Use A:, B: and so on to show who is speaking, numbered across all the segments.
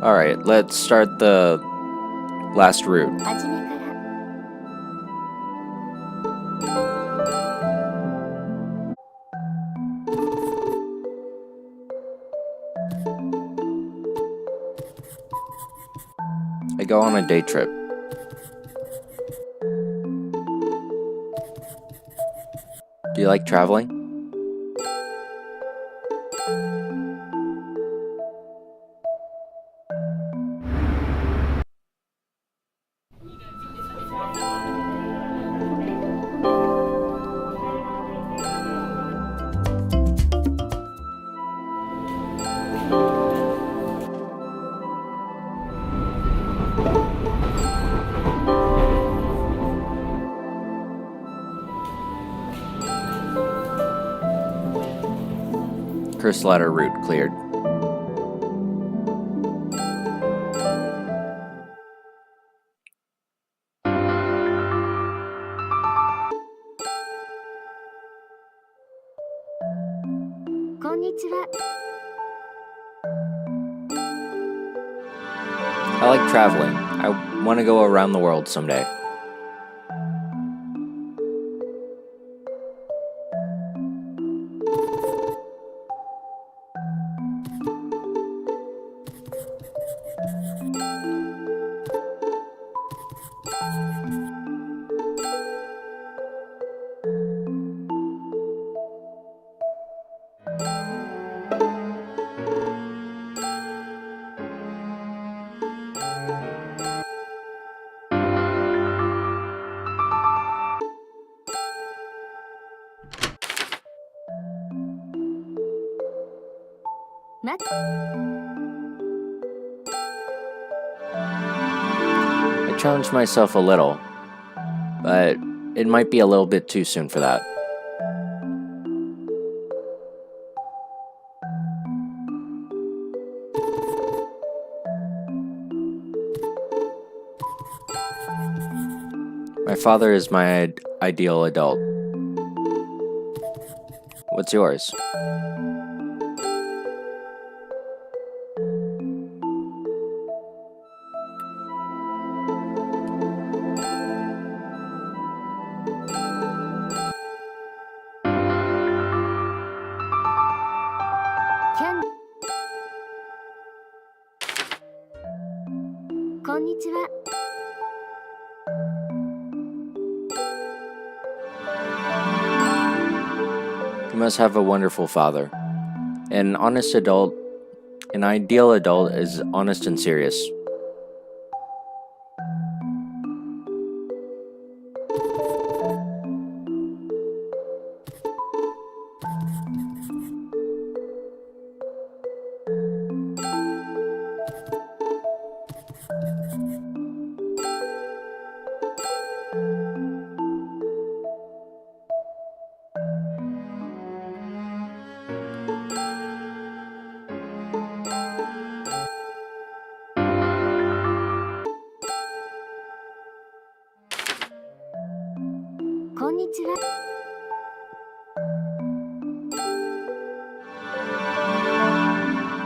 A: Alright, let's start the last route.
B: 初めから
A: I go on a day trip. Do you like traveling? Curse ladder route cleared. I like traveling. I want to go around the world someday. I challenged myself a little, but it might be a little bit too soon for that. My father is my ideal adult. What's yours? You must have a wonderful father. An honest adult, an ideal adult is honest and serious.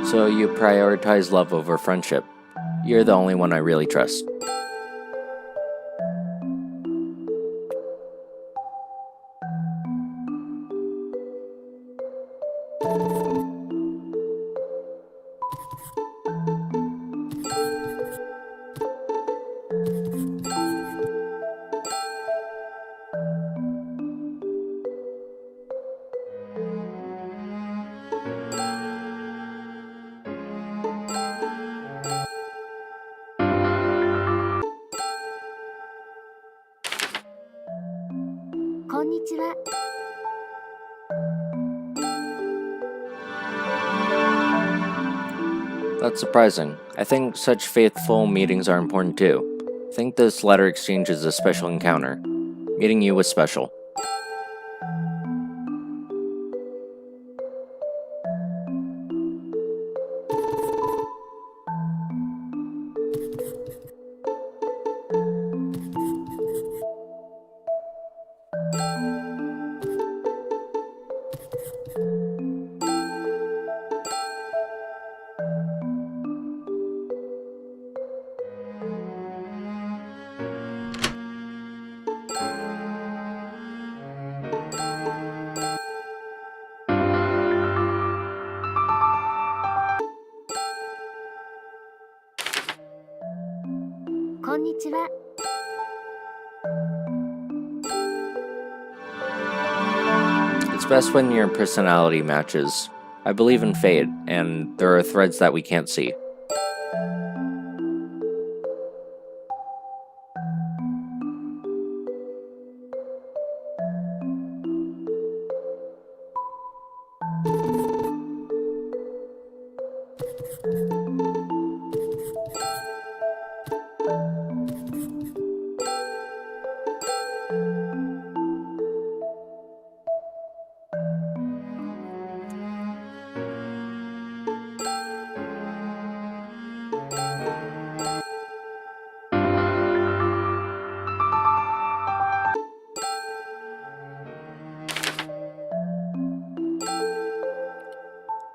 A: So you prioritize love over friendship. You're the only one I really trust. That's surprising. I think such faithful meetings are important too. I think this letter exchange is a special encounter. Meeting you was special.
B: んにちは。
A: It's best when your personality matches. I believe in fate, and there are threads that we can't see.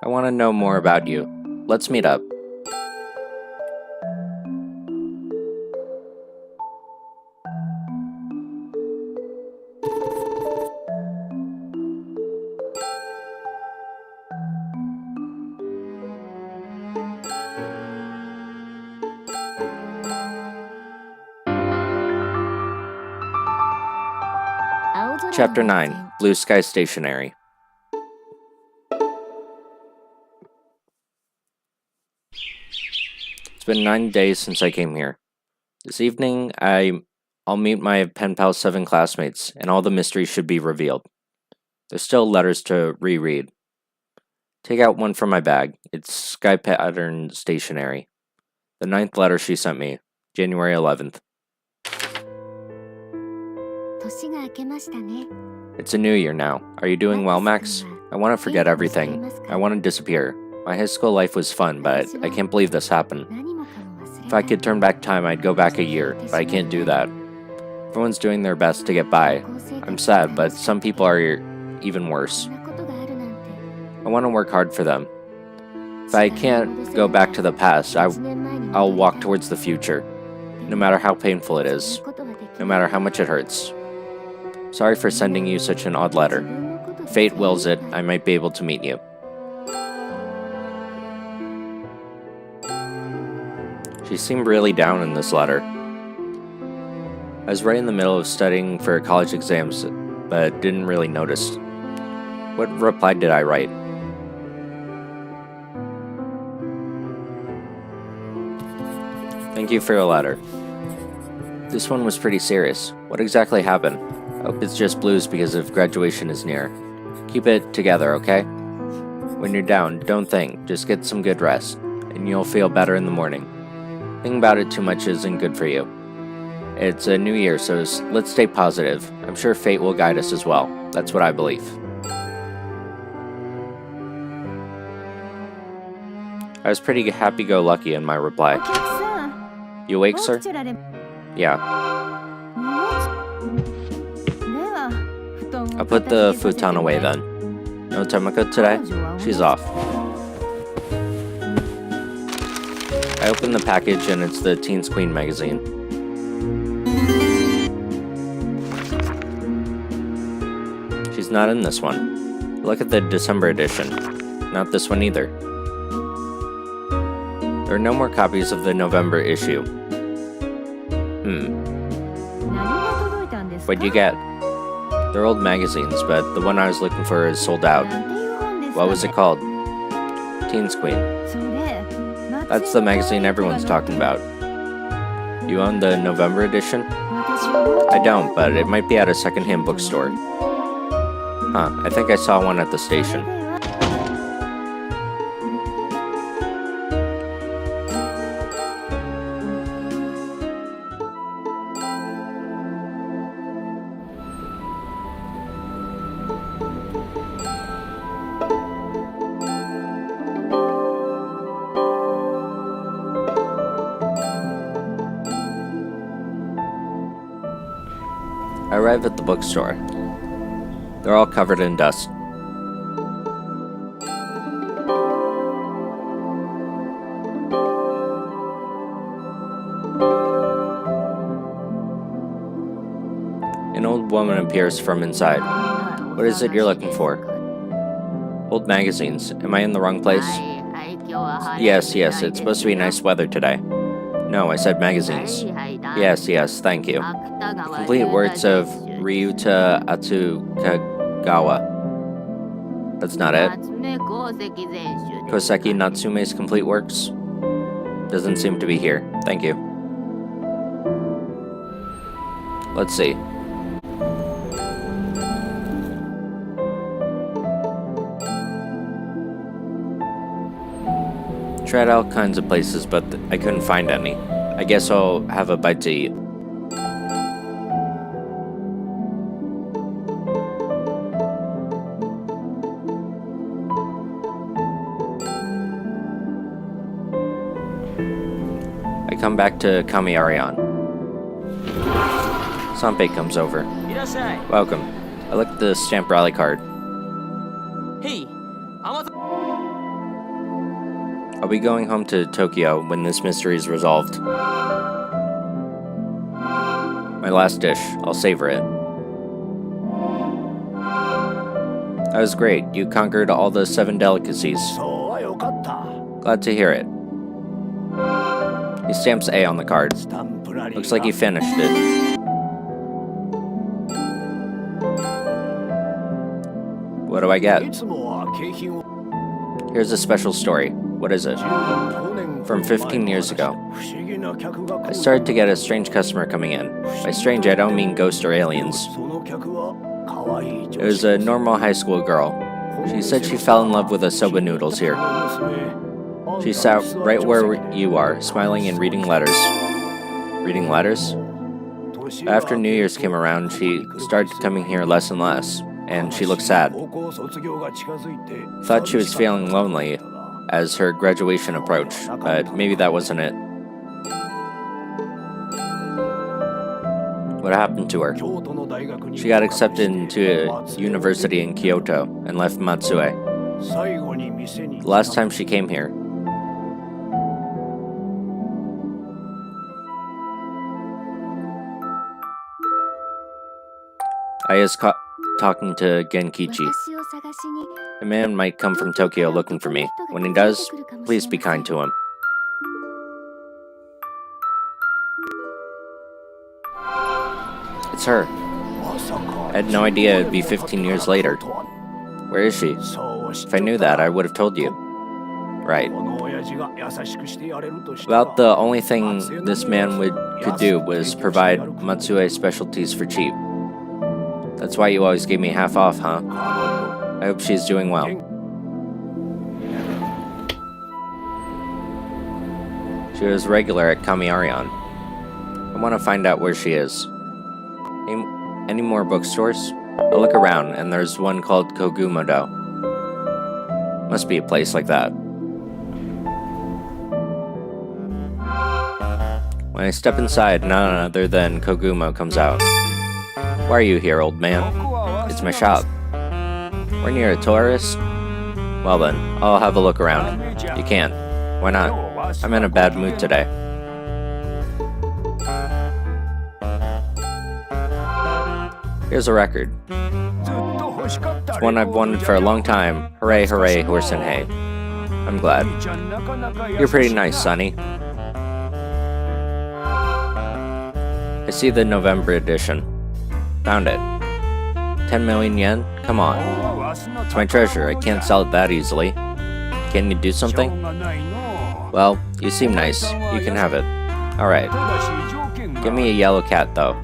A: I want to know more about you. Let's meet up. Chapter 9, Blue Sky Stationery. It's been 9 days since I came here. This evening, I'll meet my Pen Pal 7 classmates, and all the mysteries should be revealed. There's still letters to reread. Take out one from my bag. It's Sky Pattern Stationery. The 9th letter she sent me, January 11th. It's a new year now. Are you doing well, Max? I want to forget everything. I want to disappear. My high school life was fun, but I can't believe this happened. If I could turn back time, I'd go back a year, but I can't do that. Everyone's doing their best to get by. I'm sad, but some people are even worse. I want to work hard for them. If I can't go back to the past, I'll walk towards the future, no matter how painful it is, no matter how much it hurts. Sorry for sending you such an odd letter. If fate wills it, I might be able to meet you. She seemed really down in this letter. I was right in the middle of studying for college exams, but didn't really notice. What reply did I write? Thank you for your letter. This one was pretty serious. What exactly happened? I hope it's just blues because of graduation is near. Keep it together, okay? When you're down, don't think. Just get some good rest, and you'll feel better in the morning. Thinking about it too much isn't good for you. It's a new year, so let's stay positive. I'm sure fate will guide us as well. That's what I believe. I was pretty happy-go-lucky in my reply. You awake, sir? Yeah. I'll put the futon away then. No Tamako today? She's off. I opened the package and it's the Teens Queen magazine. She's not in this one. Look at the December edition. Not this one either. There are no more copies of the November issue. What'd you get? They're old magazines, but the one I was looking for is sold out. What was it called? Teens Queen. That's the magazine everyone's talking about. You own the November edition? I don't, but it might be at a secondhand bookstore. Huh, I think I saw one at the station. I arrive at the bookstore. They're all covered in dust. An old woman appears from inside. What is it you're looking for? Old magazines. Am I in the wrong place? Yes, it's supposed to be nice weather today. No, I said magazines. Yes, thank you. Complete works of Ryuta Atsukagawa. That's not it. Koseki Natsume's complete works? Doesn't seem to be here. Thank you. Let's see. Tried all kinds of places, but I couldn't find any. I guess I'll have a bite to eat. I come back to Kamiarion. Sanpei comes over. Welcome. I looked at the stamp rally card.
B: Hey,
A: I'll be going home to Tokyo when this mystery is resolved. My last dish. I'll savor it. That was great. You conquered all the 7 delicacies. Glad to hear it. He stamps A on the card. Looks like he finished it. What do I get? Here's a special story. What is it? From 15 years ago. I started to get a strange customer coming in. By strange, I don't mean ghosts or aliens. It was a normal high school girl. She said she fell in love with the soba noodles here. She sat right where you are, smiling and reading letters. Reading letters? After New Year's came around, she started coming here less and less, and she looked sad. Thought she was feeling lonely as her graduation approached, but maybe that wasn't it. What happened to her? She got accepted into a university in Kyoto and left Matsue. The last time she came here. I is talking to Genkichi. A man might come from Tokyo looking for me. When he does, please be kind to him. It's her. I had no idea it'd be 15 years later. Where is she? If I knew that, I would have told you. Right. About the only thing this man could do was provide Matsue specialties for cheap. That's why you always gave me half off, huh? I hope she's doing well. She was regular at Kamiarion. I want to find out where she is. Any more bookstores? I'll look around, and there's one called Kogumodo. Must be a place like that. When I step inside, none other than Kogumo comes out. Why are you here, old man? It's my shop. We're near a tourist? Well then, I'll have a look around. You can't. Why not? I'm in a bad mood today. Here's a record. It's one I've wanted for a long time. Hooray, hooray, horse and hay. I'm glad. You're pretty nice, Sonny. I see the November edition. Found it. 10 million yen? Come on. It's my treasure. I can't sell it that easily. Can you do something? Well, you seem nice. You can have it. Alright. Give me a yellow cat, though.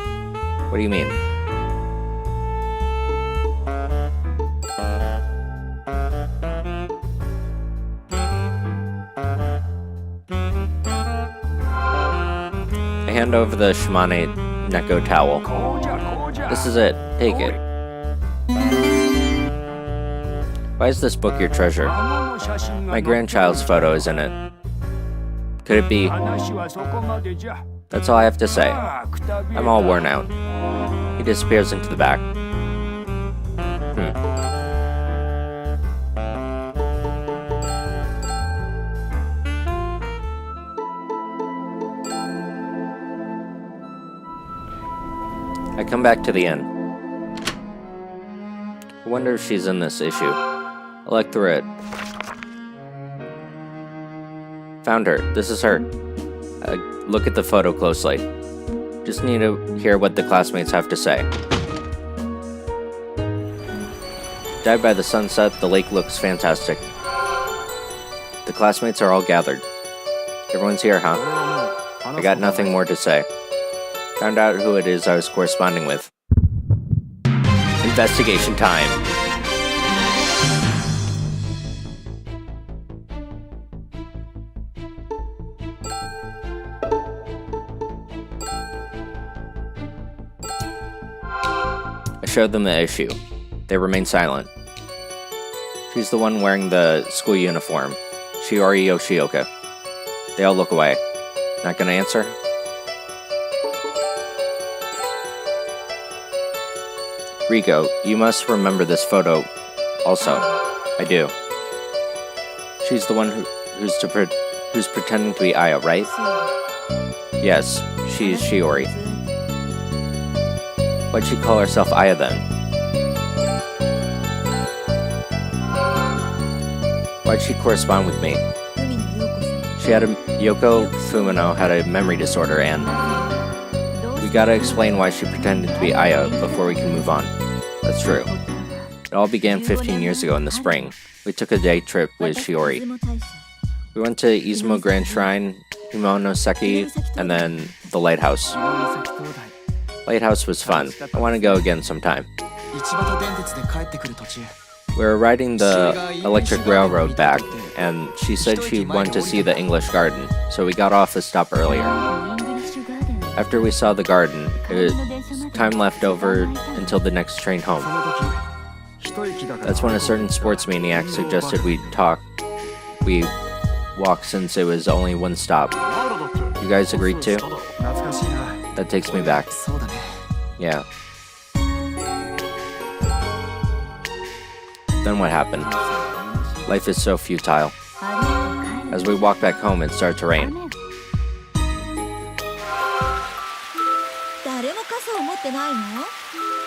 A: What do you mean? I hand over the Shimane Neko towel. This is it. Take it. Why is this book your treasure? My grandchild's photo is in it. Could it be? That's all I have to say. I'm all worn out. He disappears into the back. I come back to the inn. I wonder if she's in this issue. I look through it. Found her. This is her. Look at the photo closely. Just need to hear what the classmates have to say. Dyed by the sunset, the lake looks fantastic. The classmates are all gathered. Everyone's here, huh? I got nothing more to say. Found out who it is I was corresponding with. Investigation time. I showed them the issue. They remain silent. She's the one wearing the school uniform, Shiori Yoshioka. They all look away. Not gonna answer? Riko, you must remember this photo. Also, I do. She's the one who's pretending to be Aya, right? Yes, she's Shiori. Why'd she call herself Aya then? Why'd she correspond with me? Yoko Fumino had a memory disorder, and we gotta explain why she pretended to be Aya before we can move on. That's true. It all began 15 years ago in the spring. We took a day trip with Shiori. We went to Izumo Grand Shrine, Himonoseki, and then the lighthouse. Lighthouse was fun. I want to go again sometime. We were riding the electric railroad back, and she said she wanted to see the English garden, so we got off a stop earlier. After we saw the garden, it was time left over until the next train home. That's when a certain sports maniac suggested we walk since it was only one stop. You guys agreed to? That takes me back. Yeah. Then what happened? Life is so futile. As we walked back home, it started to rain.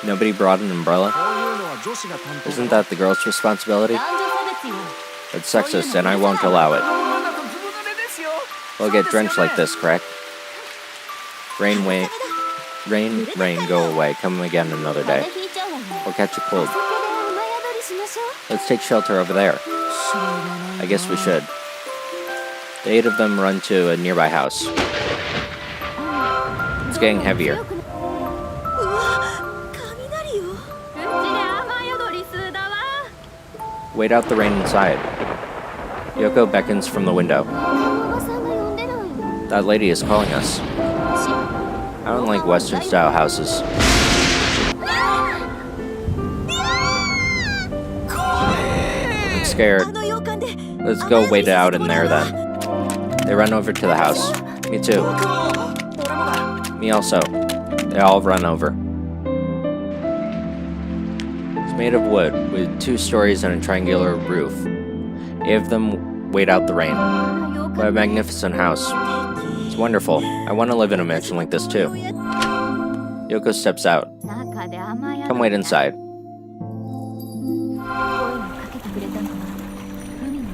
A: Nobody brought an umbrella? Isn't that the girl's responsibility? It's sexist, and I won't allow it. We'll get drenched like this, correct? Rain, go away. Come again another day. We'll catch a cold. Let's take shelter over there. I guess we should. The 8 of them run to a nearby house. It's getting heavier. Wait out the rain inside. Yoko beckons from the window. That lady is calling us. I don't like Western-style houses. I'm scared. Let's go wait it out in there then. They run over to the house. Me too. Me also. They all run over. It's made of wood, with 2 stories and a triangular roof. 8 of them wait out the rain. What a magnificent house. It's wonderful. I want to live in a mansion like this too. Yoko steps out. Come wait inside.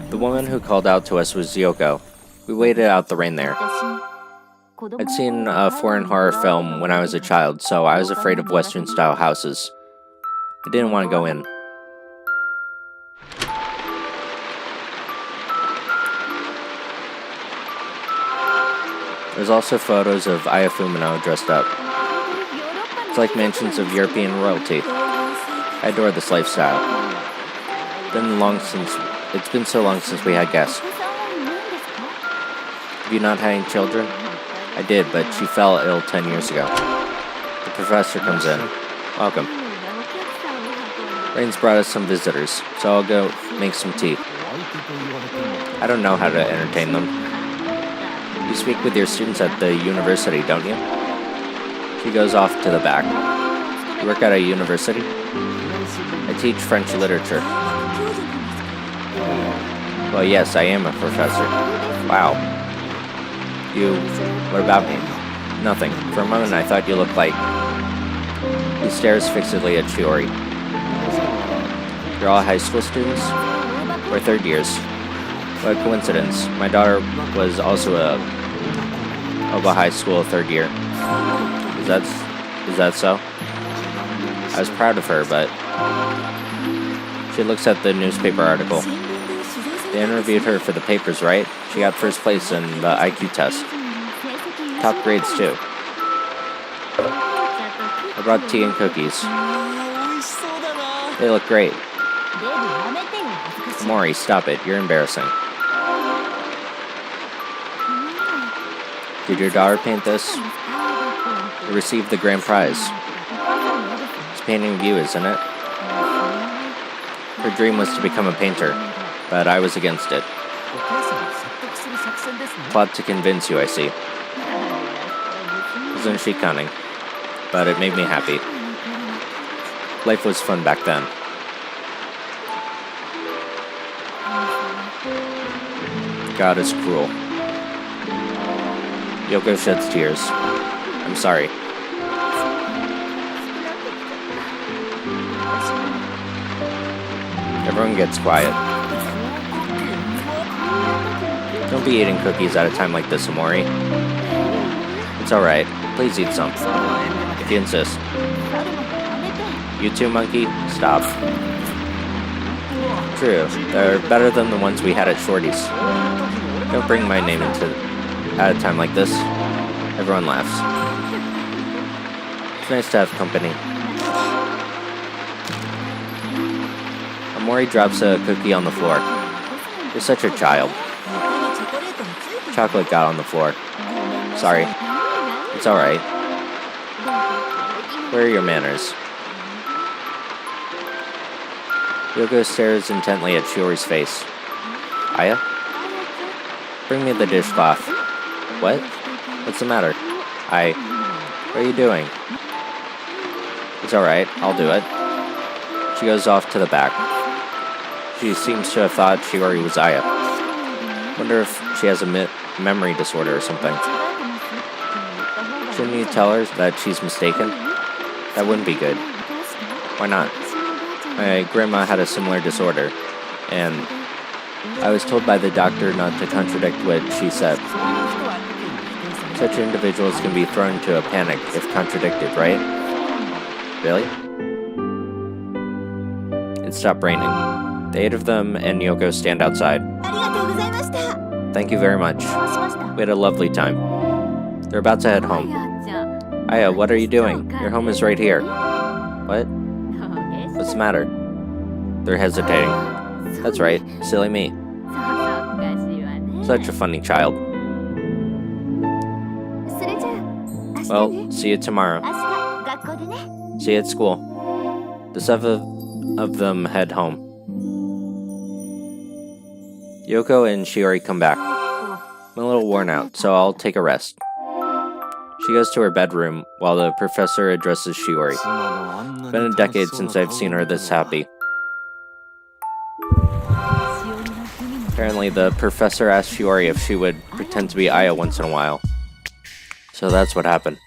A: The woman who called out to us was Yoko. We waited out the rain there. I'd seen a foreign horror film when I was a child, so I was afraid of Western-style houses. I didn't want to go in. There's also photos of Aya Fumino dressed up. It's like mansions of European royalty. I adore this lifestyle. It's been so long since we had guests. Have you not had any children? I did, but she fell ill 10 years ago. The professor comes in. Welcome. Rain's brought us some visitors, so I'll go make some tea. I don't know how to entertain them. You speak with your students at the university, don't you? She goes off to the back. You work at a university? I teach French literature. Well, yes, I am a professor. Wow. What about me? Nothing. For a moment, I thought you looked like... He stares fixedly at Shiori. You're all high school students? We're 3rd years. What a coincidence. My daughter was also a Oba High School 3rd year. Is that so? I was proud of her, but she looks at the newspaper article. They interviewed her for the papers, right? She got first place in the IQ test. Top grades, too. I brought tea and cookies. They look great. Mori, stop it. You're embarrassing. Did your daughter paint this? You received the grand prize. It's painting of you, isn't it? Her dream was to become a painter, but I was against it. Plot to convince you, I see. Isn't she cunning? But it made me happy. Life was fun back then. God is cruel. Yoko sheds tears. I'm sorry. Everyone gets quiet. Don't be eating cookies at a time like this, Amori. It's alright. Please eat some. If you insist. You too, monkey? Stop. True. They're better than the ones we had at Shorty's. Don't bring my name into at a time like this. Everyone laughs. It's nice to have company. Amori drops a cookie on the floor. You're such a child. Chocolate got on the floor. Sorry. It's alright. Where are your manners? Yoko stares intently at Shiori's face. Aya? Bring me the dishcloth. What? What's the matter? What are you doing? It's alright, I'll do it. She goes off to the back. She seems to have thought Shiori was Aya. Wonder if she has a memory disorder or something. Shouldn't you tell her that she's mistaken? That wouldn't be good. Why not? My grandma had a similar disorder, and I was told by the doctor not to contradict what she said. Such individuals can be thrown into a panic if contradicted, right? Really? It stopped raining. The 8 of them and Yoko stand outside. Thank you very much. We had a lovely time. They're about to head home. Aya, what are you doing? Your home is right here. What? What's the matter? They're hesitating. That's right, silly me. Such a funny child. Well, see you tomorrow. See you at school. The 7 of them head home. Yoko and Shiori come back. I'm a little worn out, so I'll take a rest. She goes to her bedroom while the professor addresses Shiori. It's been a decade since I've seen her this happy. Apparently, the professor asked Shiori if she would pretend to be Aya once in a while. So that's what happened.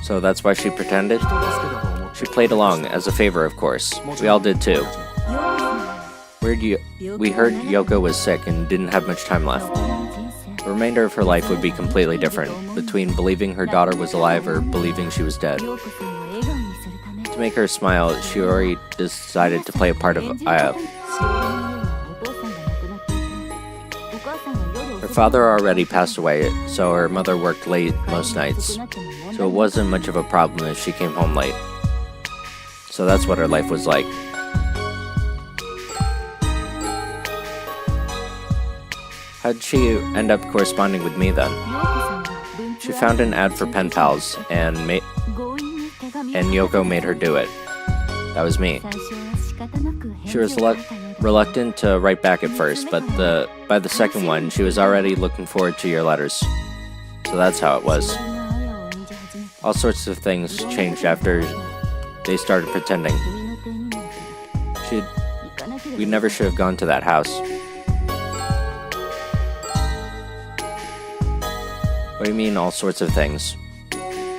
A: So that's why she pretended? She played along, as a favor, of course. We all did too. We heard Yoko was sick and didn't have much time left. The remainder of her life would be completely different, between believing her daughter was alive or believing she was dead. To make her smile, Shiori decided to play a part of Aya. Her father already passed away, so her mother worked late most nights. So it wasn't much of a problem if she came home late. So that's what her life was like. How'd she end up corresponding with me then? She found an ad for pen pals, and Yoko made her do it. That was me. She was reluctant to write back at first, but by the second one, she was already looking forward to your letters. So that's how it was. All sorts of things changed after they started pretending. We never should have gone to that house. What do you mean, all sorts of things?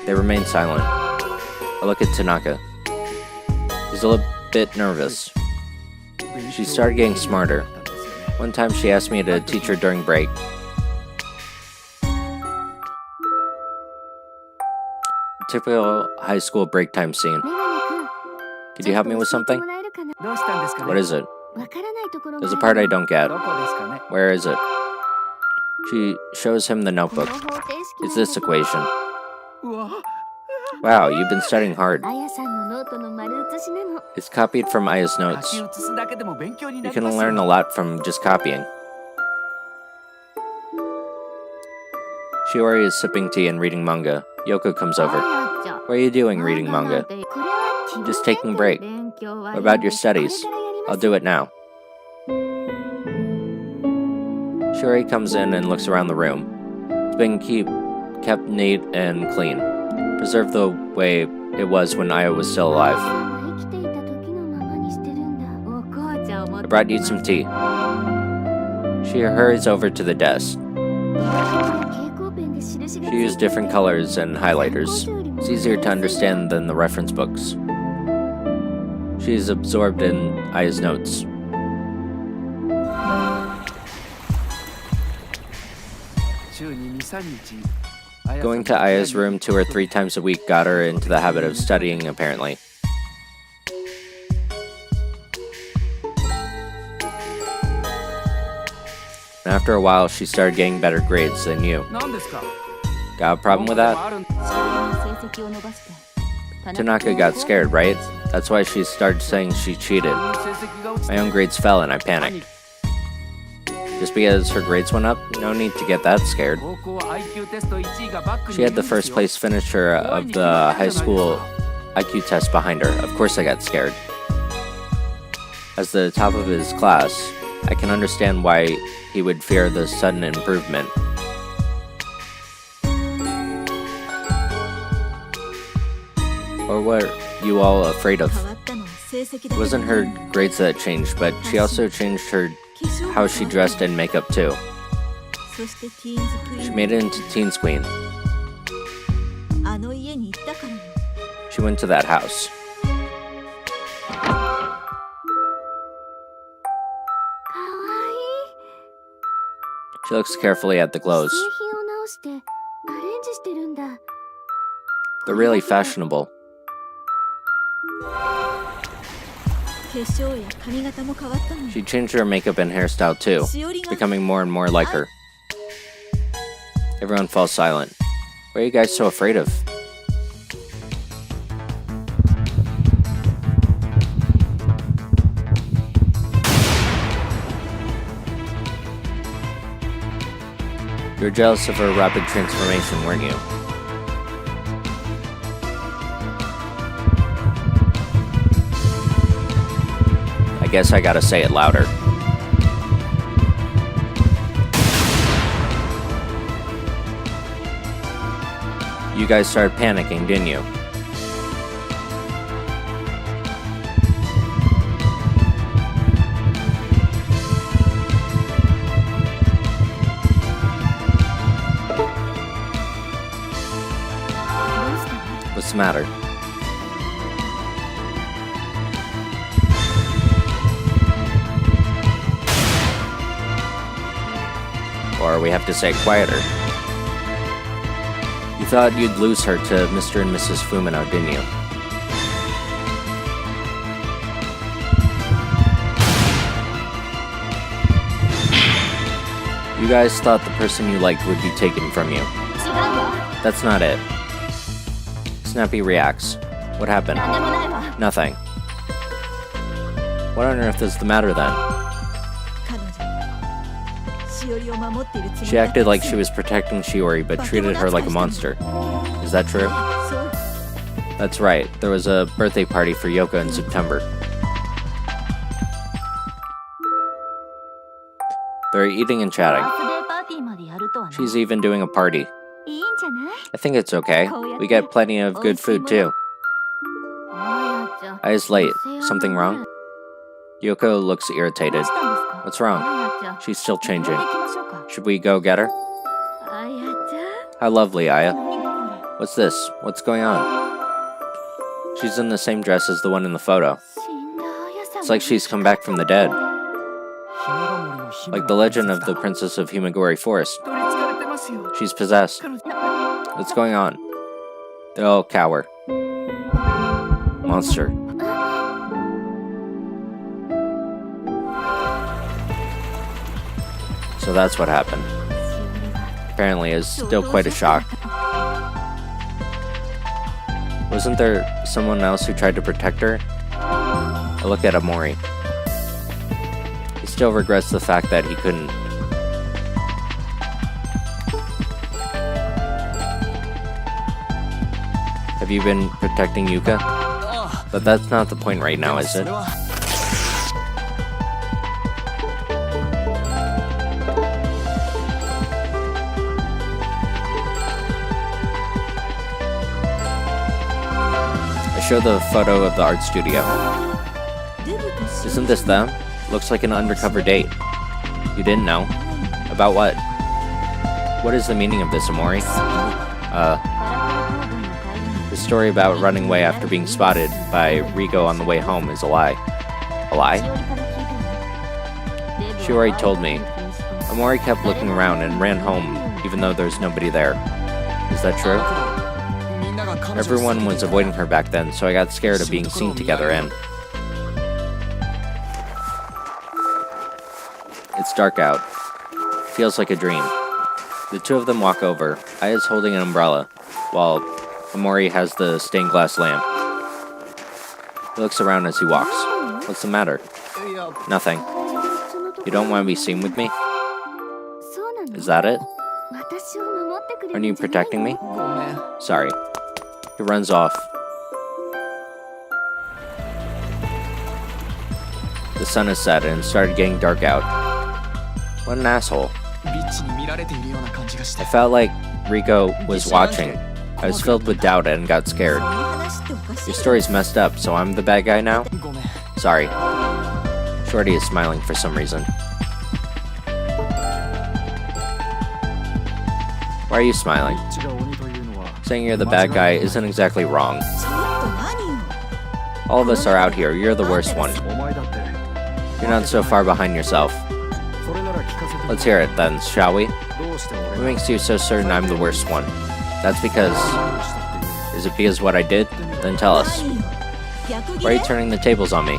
A: They remained silent. I look at Tanaka. He's a little bit nervous. She started getting smarter. One time she asked me to teach her during break. Typical high school break time scene. Could you help me with something? What is it? There's a part I don't get. Where is it? She shows him the notebook. It's this equation. Wow, you've been studying hard. It's copied from Aya's notes. You can learn a lot from just copying. Shiori is sipping tea and reading manga. Yoko comes over. What are you doing reading manga? Just taking a break. What about your studies? I'll do it now. Shiori comes in and looks around the room. It's been kept neat and clean, preserved the way it was when Aya was still alive. I brought you some tea. She hurries over to the desk. She used different colors and highlighters. It's easier to understand than the reference books. She is absorbed in Aya's notes. Going to Aya's room 2 or 3 times a week got her into the habit of studying, apparently. And after a while, she started getting better grades than you. Got a problem with that? Tanaka got scared, right? That's why she started saying she cheated. My own grades fell and I panicked. Just because her grades went up, no need to get that scared. She had the first place finisher of the high school IQ test behind her. Of course I got scared. As the top of his class, I can understand why he would fear the sudden improvement. Or were you all afraid of? It wasn't her grades that changed, but she also changed how she dressed and makeup too. She made it into Teens Queen. She went to that house. She looks carefully at the clothes. They're really fashionable. She changed her makeup and hairstyle too, becoming more and more like her. Everyone falls silent. What are you guys so afraid of? You were jealous of her rapid transformation, weren't you? I guess I gotta say it louder. You guys started panicking, didn't you? What's the matter? Or we have to say it quieter. You thought you'd lose her to Mr. and Mrs. Fumino, didn't you? You guys thought the person you liked would be taken from you. That's not it. Snappy reacts. What happened? Nothing. What on earth is the matter then? She acted like she was protecting Shiori, but treated her like a monster. Is that true? That's right. There was a birthday party for Yoko in September. They're eating and chatting. She's even doing a party. I think it's okay. We get plenty of good food too. Aya's late. Something wrong? Yoko looks irritated. What's wrong? She's still changing. Should we go get her? How lovely, Aya. What's this? What's going on? She's in the same dress as the one in the photo. It's like she's come back from the dead. Like the legend of the Princess of Himagori Forest. She's possessed. What's going on? They all cower. Monster. So that's what happened. Apparently, it's still quite a shock. Wasn't there someone else who tried to protect her? I look at Amori. He still regrets the fact that he couldn't. Have you been protecting Yuka? But that's not the point right now, is it? I show the photo of the art studio. Isn't this them? Looks like an undercover date. You didn't know? About what? What is the meaning of this, Amori? The story about running away after being spotted by Rigo on the way home is a lie. A lie? Shiori told me. Amori kept looking around and ran home even though there's nobody there. Is that true? Everyone was avoiding her back then, so I got scared of being seen together and... It's dark out. Feels like a dream. The two of them walk over, Aya's holding an umbrella, while Amori has the stained glass lamp. He looks around as he walks. What's the matter? Nothing. You don't want to be seen with me? Is that it? Aren't you protecting me? Sorry. He runs off. The sun has set and it started getting dark out. What an asshole. I felt like Rico was watching. I was filled with doubt and got scared. Your story's messed up, so I'm the bad guy now? Sorry. Shorty is smiling for some reason. Why are you smiling? Saying you're the bad guy isn't exactly wrong. All of us are out here, you're the worst one. You're not so far behind yourself. Let's hear it then, shall we? What makes you so certain I'm the worst one? That's because... Is it because what I did? Then tell us. Why are you turning the tables on me?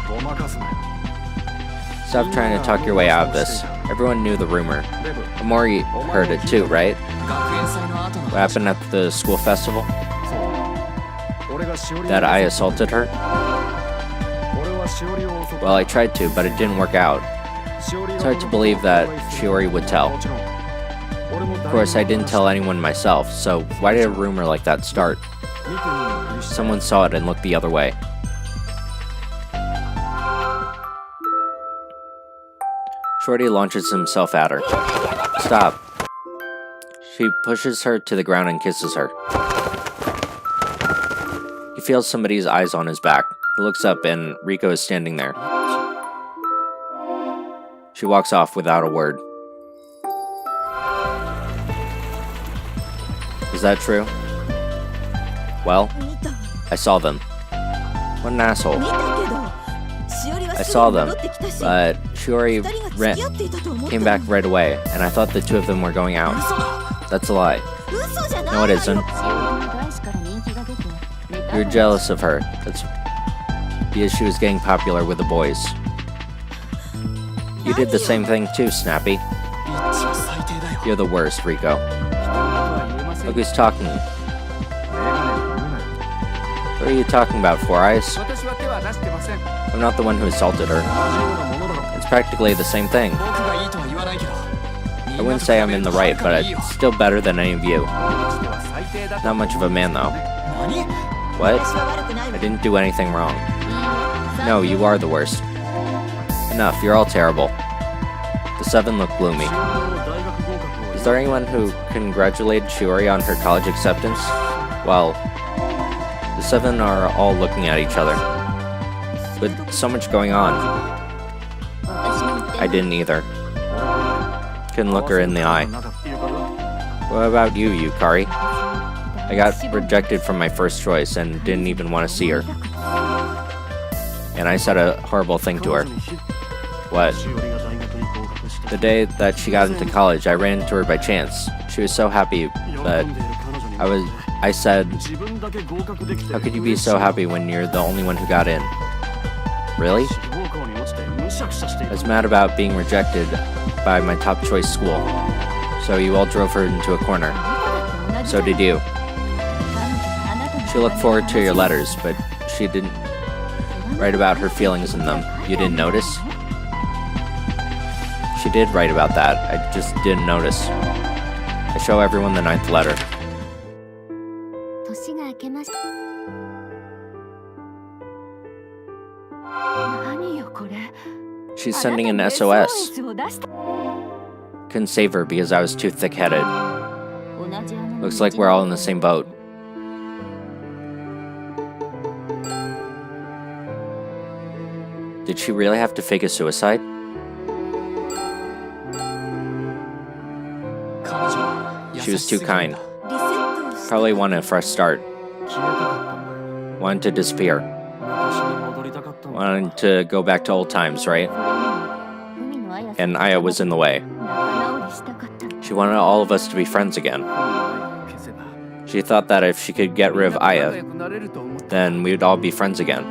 A: Stop trying to talk your way out of this. Everyone knew the rumor. Amori heard it too, right? What happened at the school festival? That I assaulted her? Well, I tried to, but it didn't work out. It's hard to believe that Shiori would tell. Of course, I didn't tell anyone myself, so why did a rumor like that start? Someone saw it and looked the other way. Shorty launches himself at her. Stop. She pushes her to the ground and kisses her. He feels somebody's eyes on his back. He looks up and Rico is standing there. She walks off without a word. Is that true? Well, I saw them. What an asshole. I saw them, but Shiori came back right away, and I thought the two of them were going out. That's a lie. No, it isn't. You're jealous of her. That's because she was getting popular with the boys. You did the same thing too, Snappy. You're the worst, Rico. Look who's talking. What are you talking about, Four Eyes? I'm not the one who assaulted her. It's practically the same thing. I wouldn't say I'm in the right, but it's still better than any of you. Not much of a man, though. What? I didn't do anything wrong. No, you are the worst. Enough, you're all terrible. The seven look gloomy. Is there anyone who congratulated Shiori on her college acceptance? Well, the seven are all looking at each other. With so much going on. I didn't either. Couldn't look her in the eye. What about you, Yukari? I got rejected from my first choice and didn't even want to see her. and I said a horrible thing to her. What? The day that she got into college, I ran into her by chance. She was so happy, but I said, how could you be so happy when you're the only one who got in? Really? I was mad about being rejected by my top choice school, so you all drove her into a corner. So did you. She looked forward to your letters, but she didn't write about her feelings in them. You didn't notice? She did write about that, I just didn't notice. I show everyone the 9th letter. She's sending an SOS. Couldn't save her because I was too thick-headed. Looks like we're all in the same boat. Did she really have to fake a suicide? She was too kind. Probably wanted a fresh start. Wanted to disappear. Wanted to go back to old times, right? And Aya was in the way. She wanted all of us to be friends again. She thought that if she could get rid of Aya, then we'd all be friends again.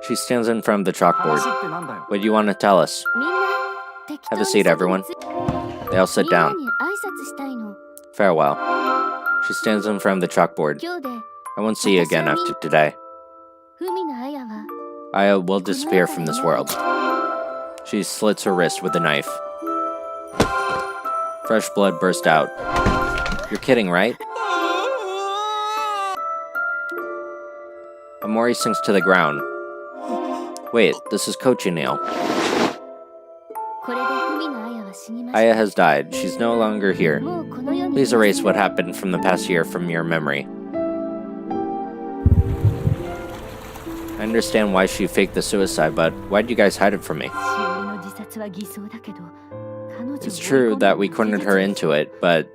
A: She stands in front of the chalkboard. What do you want to tell us? Have a seat, everyone. They all sit down. Farewell. She stands in front of the chalkboard. I won't see you again after today. Aya will disappear from this world. She slits her wrist with a knife. Fresh blood burst out. You're kidding, right? Amori sinks to the ground. Wait, this is cochineal. Aya has died. She's no longer here. Please erase what happened from the past year from your memory. I understand why she faked the suicide, but why'd you guys hide it from me? It's true that we cornered her into it, but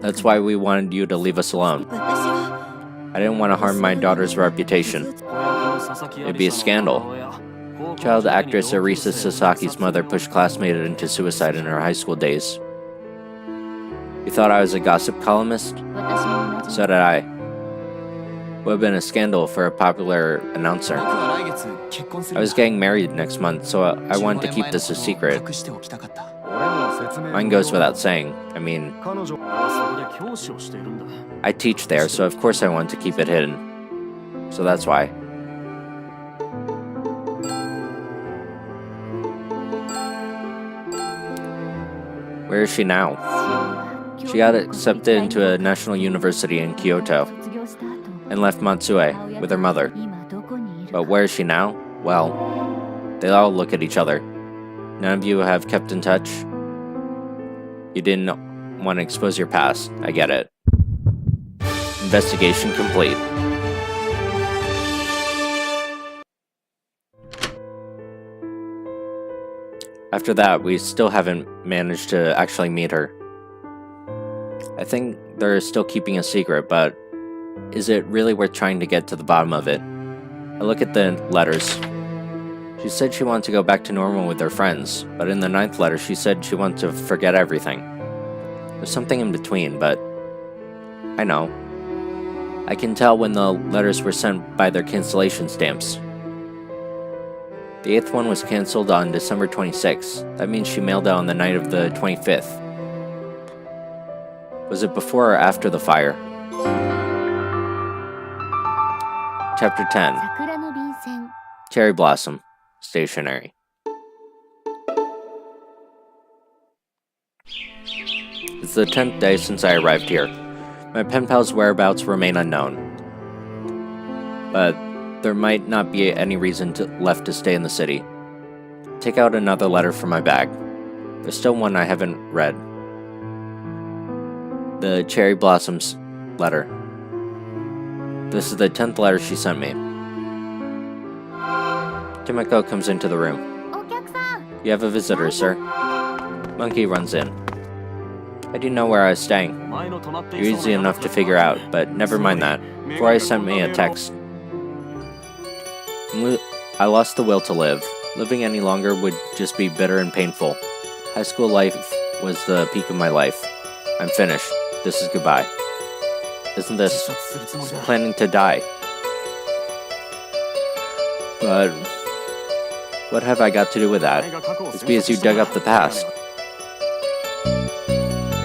A: that's why we wanted you to leave us alone. I didn't want to harm my daughter's reputation. It'd be a scandal. Child actress Arisa Sasaki's mother pushed classmate into suicide in her high school days. You thought I was a gossip columnist? So did I. Would have been a scandal for a popular announcer. I was getting married next month, so I wanted to keep this a secret. Mine goes without saying. I mean, I teach there, so of course I wanted to keep it hidden. So that's why. Where is she now? She got accepted into a national university in Kyoto and left Matsue with her mother. But where is she now? Well, they all look at each other. None of you have kept in touch? You didn't want to expose your past. I get it. Investigation complete. After that, we still haven't managed to actually meet her. I think they're still keeping a secret, but is it really worth trying to get to the bottom of it? I look at the letters. She said she wanted to go back to normal with her friends, but in the 9th letter she said she wanted to forget everything. There's something in between, but I know. I can tell when the letters were sent by their cancellation stamps. The 8th one was cancelled on December 26th. That means she mailed it on the night of the 25th. Was it before or after the fire? Chapter 10. Cherry Blossom. Stationery. It's the 10th day since I arrived here. My pen pal's whereabouts remain unknown. But there might not be any reason left to stay in the city. Take out another letter from my bag. There's still one I haven't read. The Cherry Blossoms letter. This is the 10th letter she sent me. Kimiko comes into the room. You have a visitor, sir. Monkey runs in. I didn't know where I was staying. You're easy enough to figure out, but never mind that. Furai sent me a text. I lost the will to live. Living any longer would just be bitter and painful. High school life was the peak of my life. I'm finished. This is goodbye. Isn't this planning to die? But what have I got to do with that? It's because you dug up the past.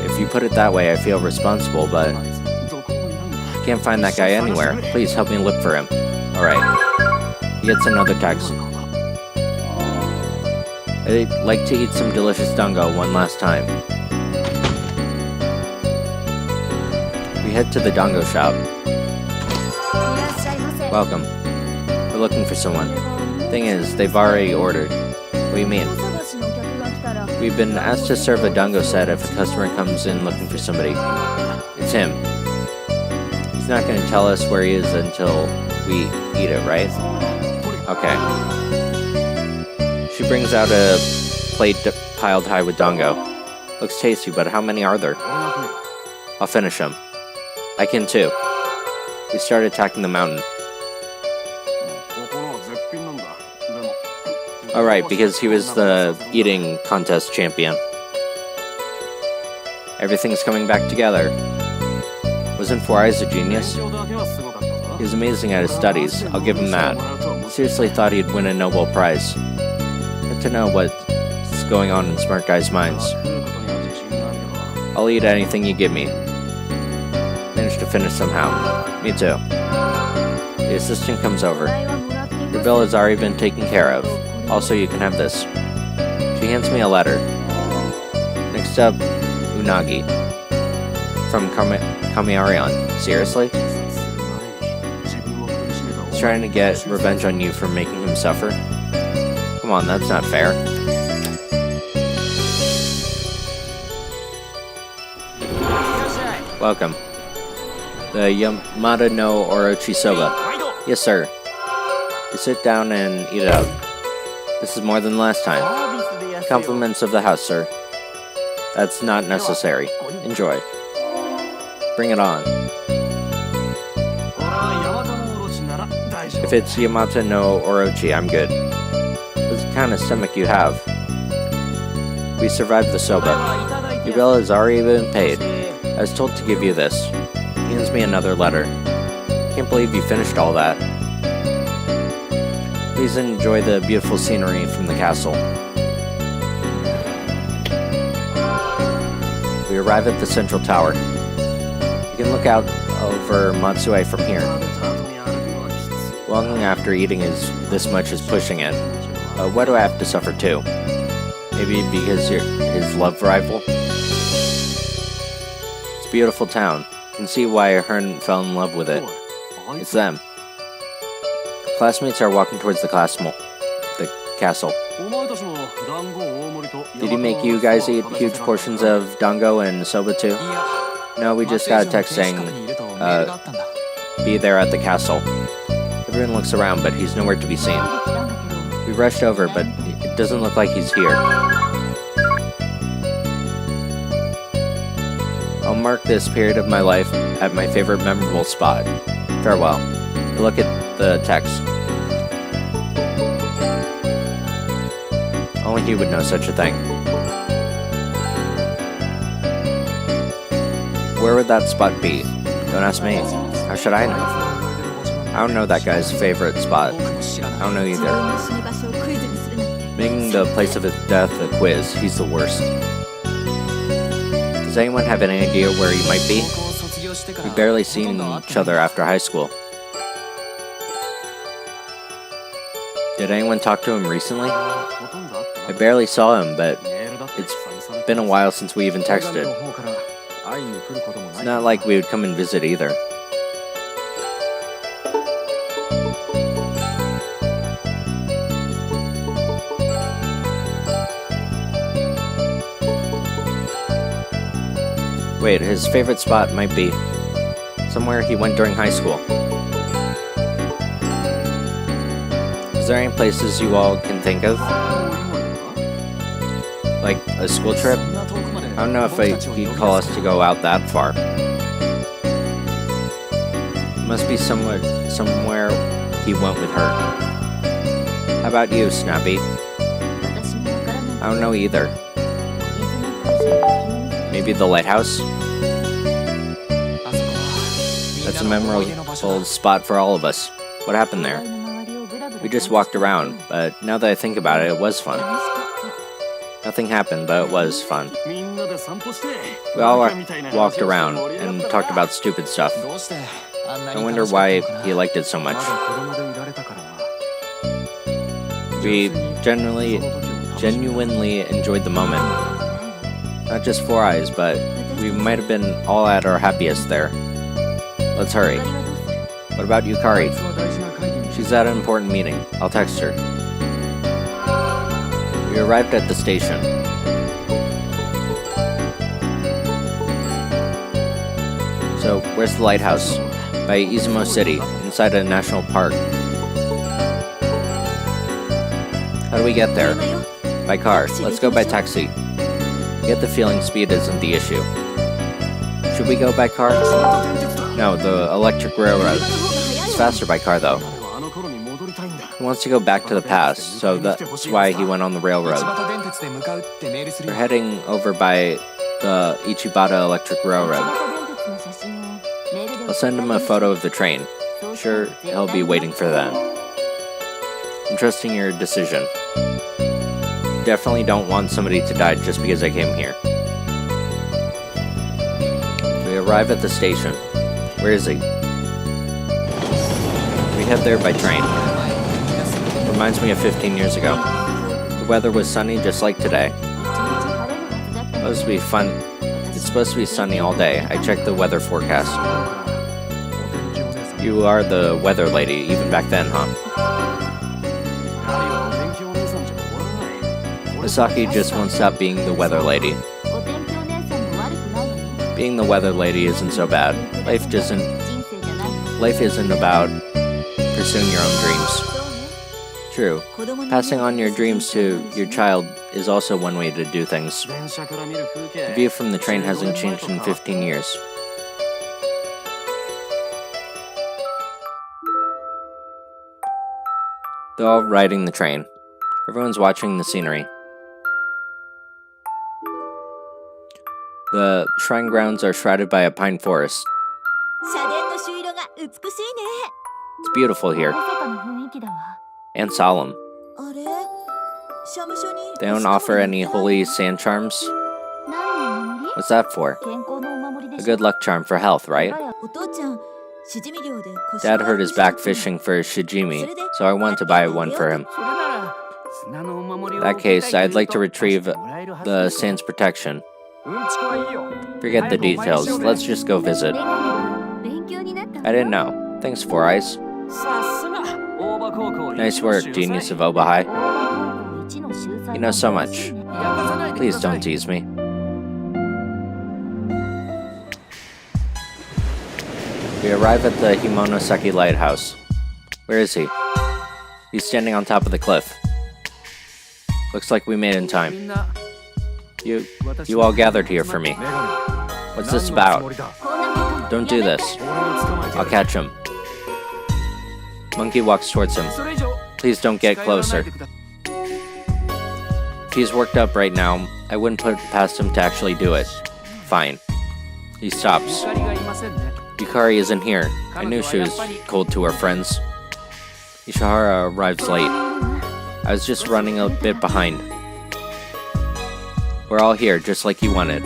A: If you put it that way, I feel responsible, but I can't find that guy anywhere. Please help me look for him. Alright. He gets another text. I'd like to eat some delicious dango one last time. We head to the dango shop. Welcome. We're looking for someone. Thing is, they've already ordered. What do you mean? We've been asked to serve a dango set if a customer comes in looking for somebody. It's him. He's not going to tell us where he is until we eat it, right? Okay. She brings out a plate piled high with dango. Looks tasty, but how many are there? I'll finish them. I can too. We start attacking the mountain. Alright, because he was the eating contest champion. Everything's coming back together. Wasn't Furai a genius? He was amazing at his studies, I'll give him that. Seriously thought he'd win a Nobel Prize. Good to know what's going on in smart guys' minds. I'll eat anything you give me. Managed to finish somehow. Me too. The assistant comes over. Your bill has already been taken care of. Also, you can have this. She hands me a letter. Next up, unagi. From Kamiarion. Seriously? He's trying to get revenge on you for making him suffer? Come on, that's not fair. Welcome. The Yamada no Orochi Soba. Yes, sir. You sit down and eat it up. This is more than last time. Compliments of the house, sir. That's not necessary. Enjoy. Bring it on. If it's Yamata no Orochi, I'm good. What's the kind of stomach you have? We survived the soba. Your bill has already been paid. I was told to give you this. He hands me another letter. Can't believe you finished all that. Please enjoy the beautiful scenery from the castle. We arrive at the central tower. You can look out over Matsue from here. Walking after eating this much is pushing it. Why do I have to suffer too? Maybe because you're his love rival? It's a beautiful town. You can see why Hearn fell in love with it. It's them. Classmates are walking towards the castle. Did he make you guys eat huge portions of dango and soba too? No, we just got a text saying, be there at the castle. Everyone looks around, but he's nowhere to be seen. We rushed over, but it doesn't look like he's here. I'll mark this period of my life at my favorite memorable spot. Farewell. Look at the text. Only he would know such a thing. Where would that spot be? Don't ask me. How should I know? I don't know that guy's favorite spot. I don't know either. Making the place of his death a quiz, he's the worst. Does anyone have any idea where he might be? We've barely seen each other after high school. Did anyone talk to him recently? I barely saw him, but it's been a while since we even texted. It's not like we would come and visit either. Wait, his favorite spot might be somewhere he went during high school. Is there any places you all can think of? Like a school trip? I don't know if he'd call us to go out that far. It must be somewhere he went with her. How about you, Snappy? I don't know either. Maybe the lighthouse? That's a memorable spot for all of us. What happened there? We just walked around, but now that I think about it, it was fun. Nothing happened, but it was fun. We all walked around and talked about stupid stuff. I wonder why he liked it so much. We genuinely enjoyed the moment. Not just Four Eyes, but we might have been all at our happiest there. Let's hurry. What about Yukari? She's at an important meeting. I'll text her. We arrived at the station. So, where's the lighthouse? By Izumo City, inside a national park. How do we get there? By car. Let's go by taxi. I get the feeling speed isn't the issue. Should we go by car? No, the electric railroad. It's faster by car, though. He wants to go back to the past, so that's why he went on the railroad. We're heading over by the Ichibata Electric Railroad. I'll send him a photo of the train. Sure, he'll be waiting for that. I'm trusting your decision. Definitely don't want somebody to die just because I came here. We arrive at the station. Where is he? We head there by train. Reminds me of 15 years ago. The weather was sunny just like today. It's supposed to be fun. It's supposed to be sunny all day. I checked the weather forecast. You are the weather lady, even back then, huh? Misaki just won't stop being the weather lady. Being the weather lady isn't so bad. Life isn't about pursuing your own dreams. True. Passing on your dreams to your child is also one way to do things. The view from the train hasn't changed in 15 years. They're all riding the train. Everyone's watching the scenery. The shrine grounds are shrouded by a pine forest. It's beautiful here. And solemn. They don't offer any holy sand charms? What's that for? A good luck charm for health, right? Dad hurt his back fishing for shijimi, so I wanted to buy one for him. In that case, I'd like to retrieve the sand's protection. Forget the details, let's just go visit. I didn't know. Thanks, Four Eyes. Nice work, genius of Obahai. You know so much. Please don't tease me. We arrive at the Himonoseki Lighthouse. Where is he? He's standing on top of the cliff. Looks like we made in time. You all gathered here for me. What's this about? Don't do this. I'll catch him. Monkey walks towards him. Please don't get closer. If he's worked up right now, I wouldn't put it past him to actually do it. Fine. He stops. Yukari isn't here. I knew she was cold to her friends. Ishihara arrives late. I was just running a bit behind. We're all here, just like you wanted.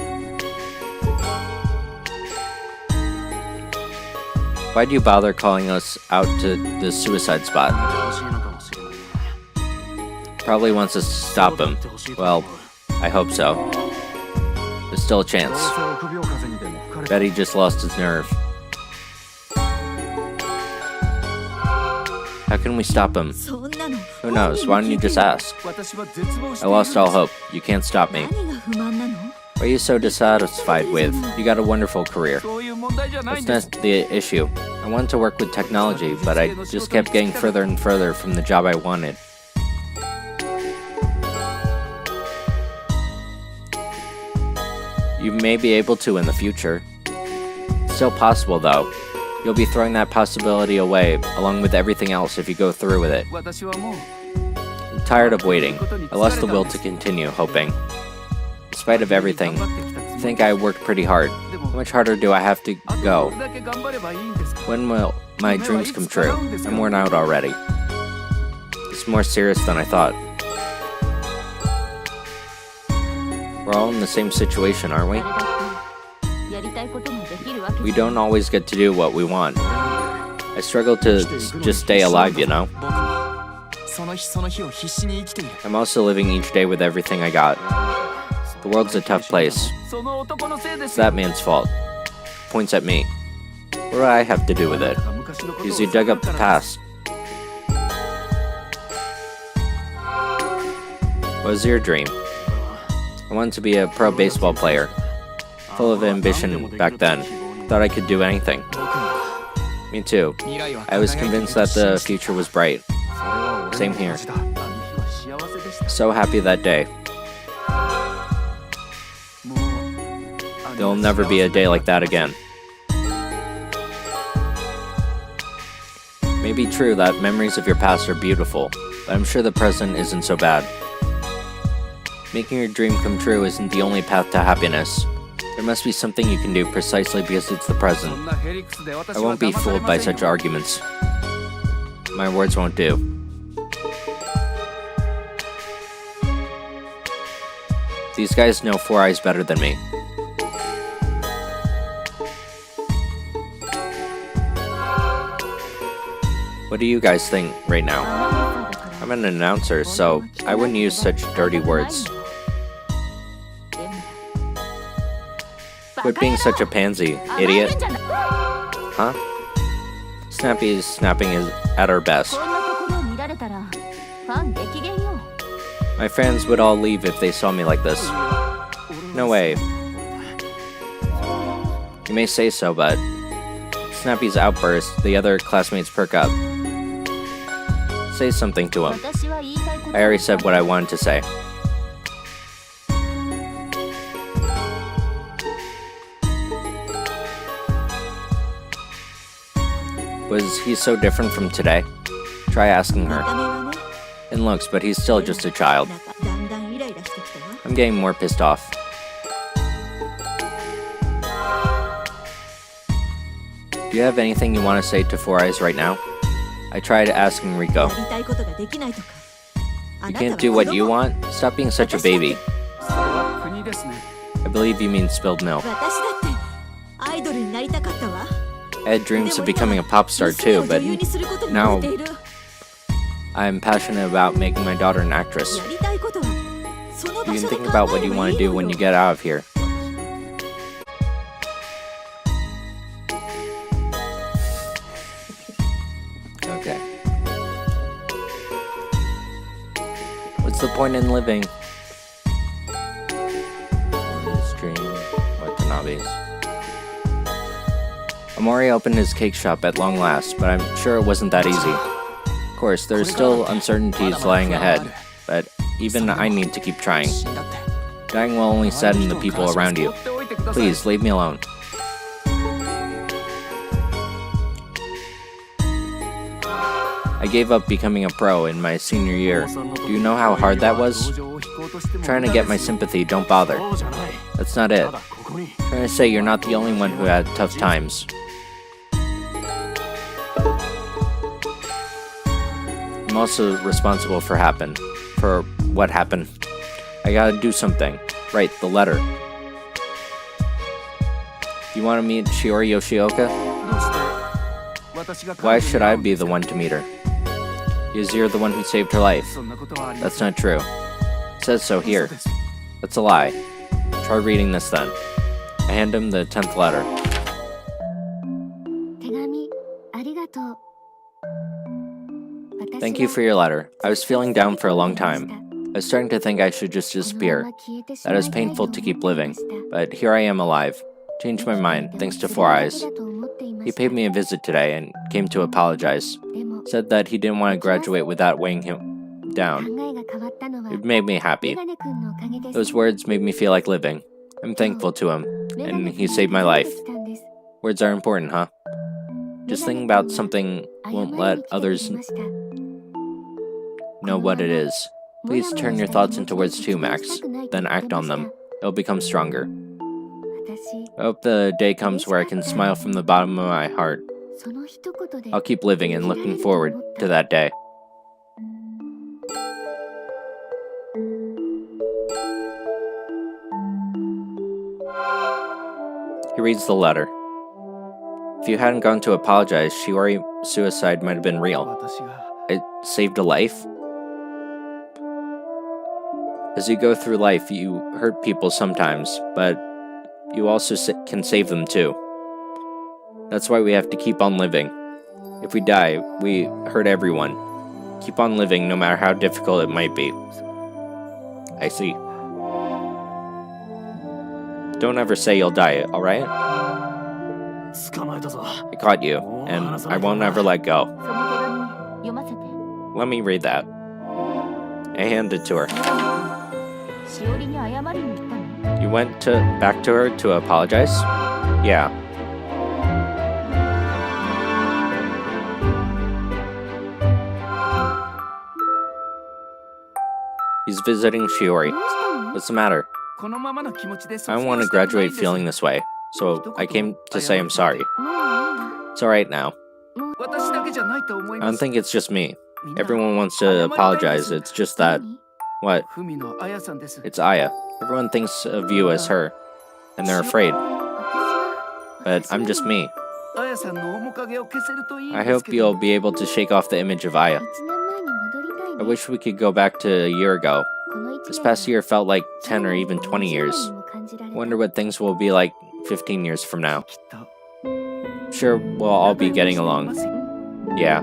A: Why'd you bother calling us out to the suicide spot? Probably wants us to stop him. Well, I hope so. There's still a chance. Bet he just lost his nerve. How can we stop him? Who knows? Why don't you just ask? I lost all hope. You can't stop me. What are you so dissatisfied with? You got a wonderful career. That's not the issue. I wanted to work with technology, but I just kept getting further and further from the job I wanted. You may be able to in the future. Still possible though. You'll be throwing that possibility away, along with everything else if you go through with it. I'm tired of waiting. I lost the will to continue hoping. In spite of everything, I think I worked pretty hard. How much harder do I have to go? When will my dreams come true? I'm worn out already. It's more serious than I thought. We're all in the same situation, aren't we? We don't always get to do what we want. I struggle to just stay alive, you know? I'm also living each day with everything I got. The world's a tough place. It's that man's fault. Points at me. What do I have to do with it? Because you dug up the past. What was your dream? I wanted to be a pro baseball player. Full of ambition back then. Thought I could do anything. Me too. I was convinced that the future was bright. Same here. So happy that day. There'll never be a day like that again. It may be true that memories of your past are beautiful, but I'm sure the present isn't so bad. Making your dream come true isn't the only path to happiness. There must be something you can do precisely because it's the present. I won't be fooled by such arguments. My words won't do. These guys know Four Eyes better than me. What do you guys think right now? I'm an announcer, so I wouldn't use such dirty words. Quit being such a pansy, idiot. Huh? Snappy is snapping at her best. My fans would all leave if they saw me like this. No way. You may say so, but Snappy's outburst, the other classmates perk up. Say something to him. I already said what I wanted to say. Was he so different from today? Try asking her. In looks, but he's still just a child. I'm getting more pissed off. Do you have anything you want to say to Four Eyes right now? I tried asking Rico. You can't do what you want? Stop being such a baby. I believe you mean spilled milk. I had dreams of becoming a pop star too, but now I'm passionate about making my daughter an actress. You can think about what you want to do when you get out of here. Okay. What's the point in living? Stream Watanabe's. Amori opened his cake shop at long last, but I'm sure it wasn't that easy. Of course, there's still uncertainties lying ahead, but even I need to keep trying. Dying will only sadden the people around you. Please, leave me alone. I gave up becoming a pro in my senior year. Do you know how hard that was? Trying to get my sympathy, don't bother. That's not it. Trying to say you're not the only one who had tough times. I'm also responsible for what happened. I gotta do something. Write the letter. You want to meet Shiori Yoshioka? Why should I be the one to meet her? Because you're the one who saved her life. That's not true. It says so here. That's a lie. Try reading this then. I hand him the 10th letter. Thank you for your letter. I was feeling down for a long time. I was starting to think I should just disappear. That is painful to keep living. But here I am alive. Changed my mind, thanks to Four Eyes. He paid me a visit today and came to apologize. Said that he didn't want to graduate without weighing him down. It made me happy. Those words made me feel like living. I'm thankful to him, and he saved my life. Words are important, huh? Just thinking about something won't let others know what it is. Please turn your thoughts into words too, Max. Then act on them. It'll become stronger. I hope the day comes where I can smile from the bottom of my heart. I'll keep living and looking forward to that day. He reads the letter. If you hadn't gone to apologize, Shiori's suicide might have been real. It saved a life? As you go through life, you hurt people sometimes, but you also can save them too. That's why we have to keep on living. If we die, we hurt everyone. Keep on living no matter how difficult it might be. I see. Don't ever say you'll die, alright? I caught you, and I won't ever let go. Let me read that. I handed it to her. You went back to her to apologize? Yeah. He's visiting Shiori. What's the matter? I don't want to graduate feeling this way, so I came to say I'm sorry. It's alright now. I don't think it's just me. Everyone wants to apologize, it's just that... What? It's Aya. Everyone thinks of you as her, and they're afraid. But I'm just me. I hope you'll be able to shake off the image of Aya. I wish we could go back to a year ago. This past year felt like 10 or even 20 years. I wonder what things will be like 15 years from now. Sure, we'll all be getting along. Yeah.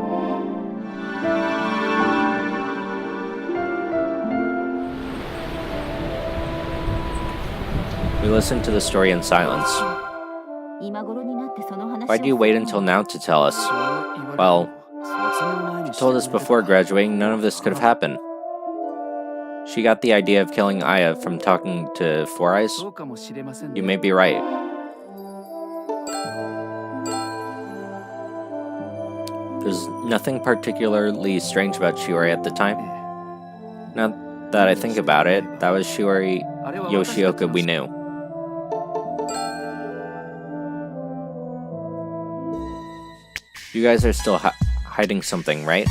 A: We listened to the story in silence. Why do you wait until now to tell us? Well, if you told us before graduating, none of this could have happened. She got the idea of killing Aya from talking to Four Eyes? You may be right. There's nothing particularly strange about Shiori at the time. Now that I think about it, that was Shiori Yoshioka we knew. You guys are still hiding something, right?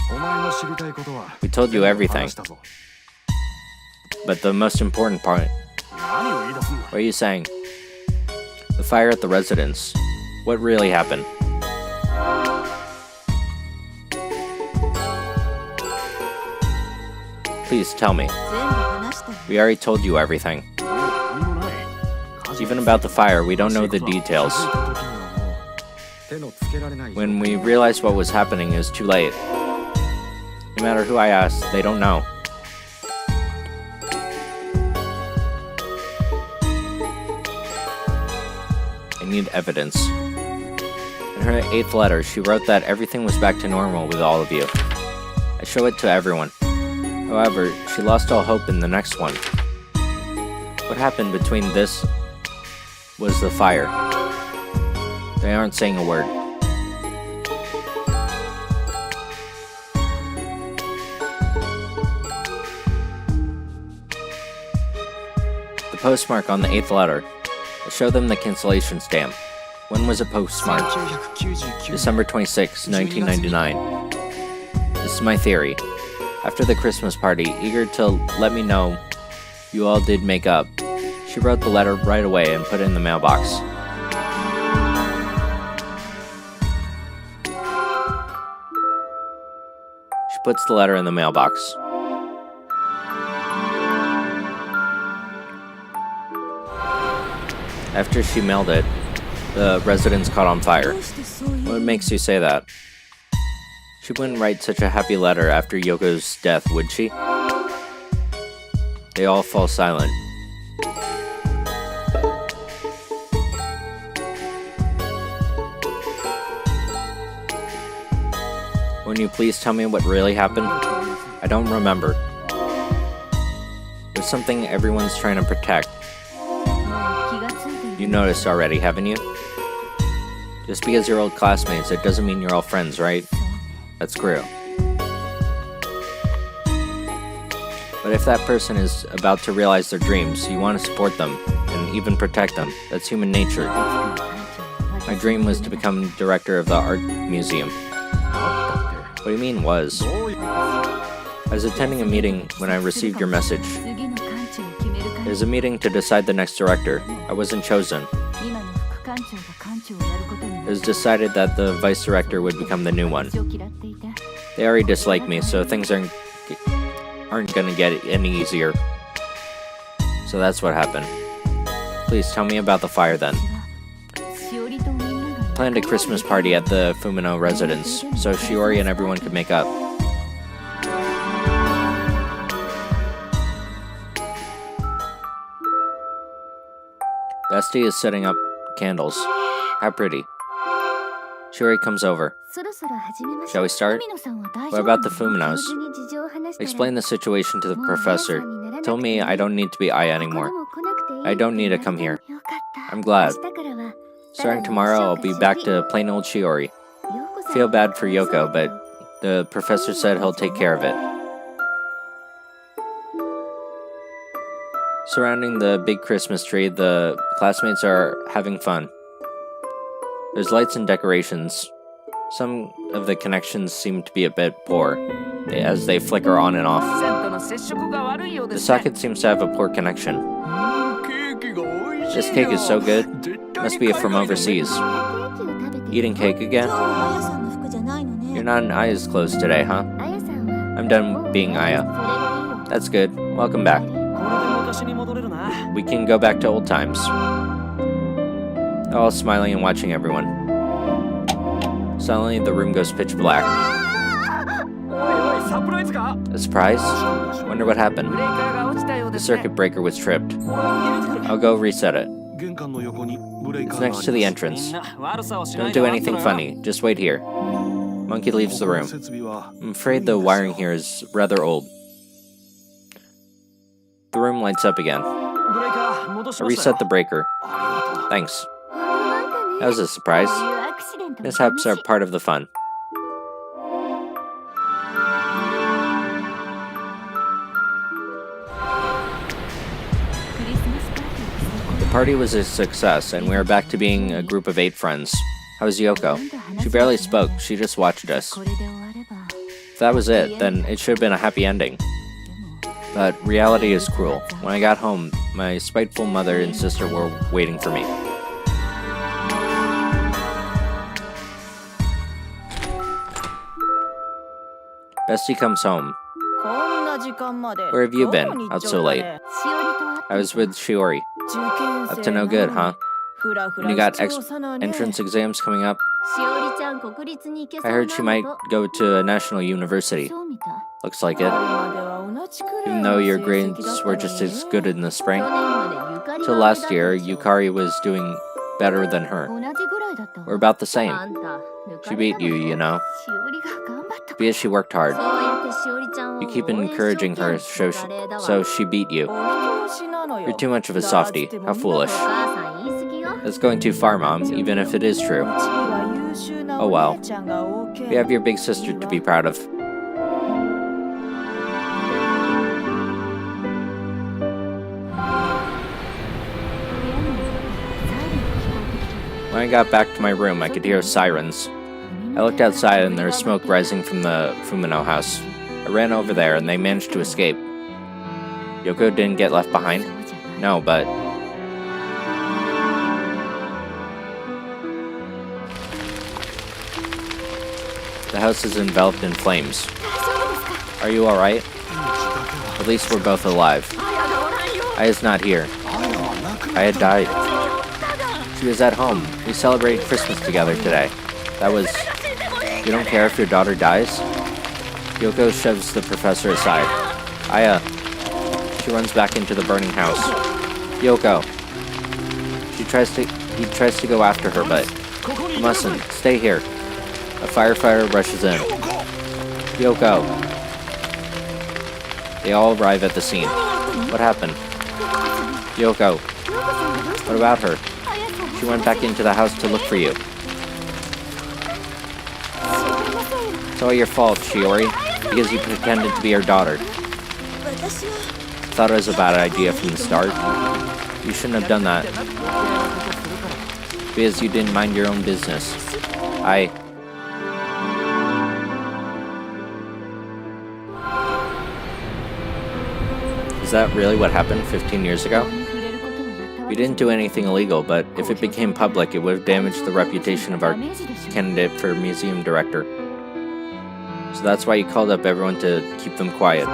A: We told you everything. But the most important part... What are you saying? The fire at the residence. What really happened? Please tell me. We already told you everything. Even about the fire, we don't know the details. When we realized what was happening, it was too late. No matter who I ask, they don't know. I need evidence. In her 8th letter, she wrote that everything was back to normal with all of you. I show it to everyone. However, she lost all hope in the next one. What happened between this was the fire. They aren't saying a word. The postmark on the 8th letter. I show them the cancellation stamp. When was it postmarked? December 26, 1999. This is my theory. After the Christmas party, eager to let me know you all did make up, she wrote the letter right away and put it in the mailbox. She puts the letter in the mailbox. After she mailed it, the residence caught on fire. What makes you say that? She wouldn't write such a happy letter after Yoko's death, would she? They all fall silent. Won't you please tell me what really happened? I don't remember. There's something everyone's trying to protect. You noticed already, haven't you? Just because you're old classmates, it doesn't mean you're all friends, right? That's true. But if that person is about to realize their dreams, you want to support them, and even protect them. That's human nature. My dream was to become director of the art museum. What do you mean, was? I was attending a meeting when I received your message. It was a meeting to decide the next director. I wasn't chosen. It was decided that the vice director would become the new one. They already dislike me, so things aren't gonna get any easier. So that's what happened. Please tell me about the fire then. Planned a Christmas party at the Fumino residence, so Shiori and everyone could make up. Bestie is setting up candles. How pretty. Shiori comes over. Shall we start? What about the Fuminos? Explain the situation to the professor. Tell me I don't need to be Aya anymore. I don't need to come here. I'm glad. Starting tomorrow, I'll be back to plain old Shiori. Feel bad for Yoko, but the professor said he'll take care of it. Surrounding the big Christmas tree, the classmates are having fun. There's lights and decorations. Some of the connections seem to be a bit poor, as they flicker on and off. The socket seems to have a poor connection. This cake is so good. Must be from overseas. Eating cake again? You're not in Aya's clothes today, huh? I'm done being Aya. That's good. Welcome back. We can go back to old times. All smiling and watching everyone. Suddenly, the room goes pitch black. A surprise? Wonder what happened. The circuit breaker was tripped. I'll go reset it. It's next to the entrance. Don't do anything funny. Just wait here. Monkey leaves the room. I'm afraid the wiring here is rather old. The room lights up again. I reset the breaker. Thanks. That was a surprise. Mishaps are part of the fun. The party was a success, and we are back to being a group of 8 friends. How's Yoko? She barely spoke, she just watched us. If that was it, then it should have been a happy ending. But reality is cruel. When I got home, my spiteful mother and sister were waiting for me. Bestie comes home. Where have you been, out so late? I was with Shiori. Up to no good, huh? When you got entrance exams coming up? I heard she might go to a national university. Looks like it. Even though your grades were just as good in the spring. Till last year, Yukari was doing better than her. We're about the same. She beat you, you know. Because she worked hard. You keep encouraging her, so she beat you. You're too much of a softie. How foolish. That's going too far, Mom, even if it is true. Oh well. You have your big sister to be proud of. When I got back to my room, I could hear sirens. I looked outside and there was smoke rising from the Fumino house. I ran over there and they managed to escape. Yoko didn't get left behind? No, but... The house is enveloped in flames. Are you alright? At least we're both alive. Aya's not here. Aya died. She was at home. We celebrated Christmas together today. That was... You don't care if your daughter dies? Yoko shoves the professor aside. Aya. She runs back into the burning house. Yoko. He tries to go after her, but... You mustn't. Stay here. A firefighter rushes in. Yoko. They all arrive at the scene. What happened? Yoko. What about her? She went back into the house to look for you. It's all your fault, Shiori, because you pretended to be her daughter. Thought it was a bad idea from the start. You shouldn't have done that. Because you didn't mind your own business. Is that really what happened 15 years ago? We didn't do anything illegal, but if it became public, it would have damaged the reputation of our candidate for museum director. So that's why you called up everyone to keep them quiet.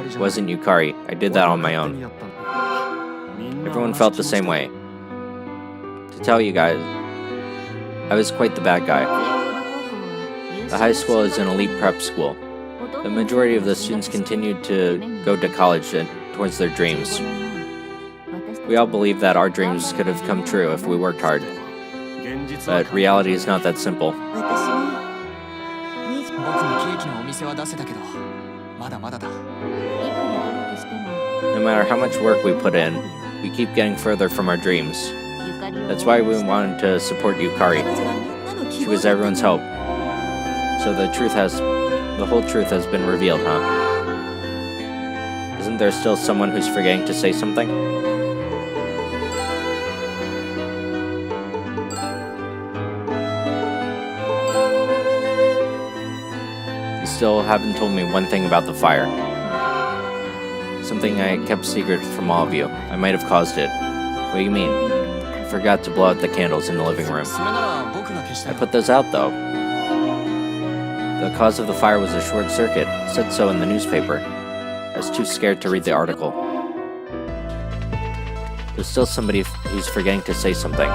A: It wasn't Yukari. I did that on my own. Everyone felt the same way. To tell you guys, I was quite the bad guy. The high school is an elite prep school. The majority of the students continued to go to college and towards their dreams. We all believe that our dreams could have come true if we worked hard. But reality is not that simple. No matter how much work we put in, we keep getting further from our dreams. That's why we wanted to support Yukari. She was everyone's hope. So the whole truth has been revealed, huh? Isn't there still someone who's forgetting to say something? You still haven't told me one thing about the fire. Something I kept secret from all of you. I might have caused it. What do you mean? I forgot to blow out the candles in the living room. I put those out, though. The cause of the fire was a short circuit. It said so in the newspaper. I was too scared to read the article. There's still somebody who's forgetting to say something.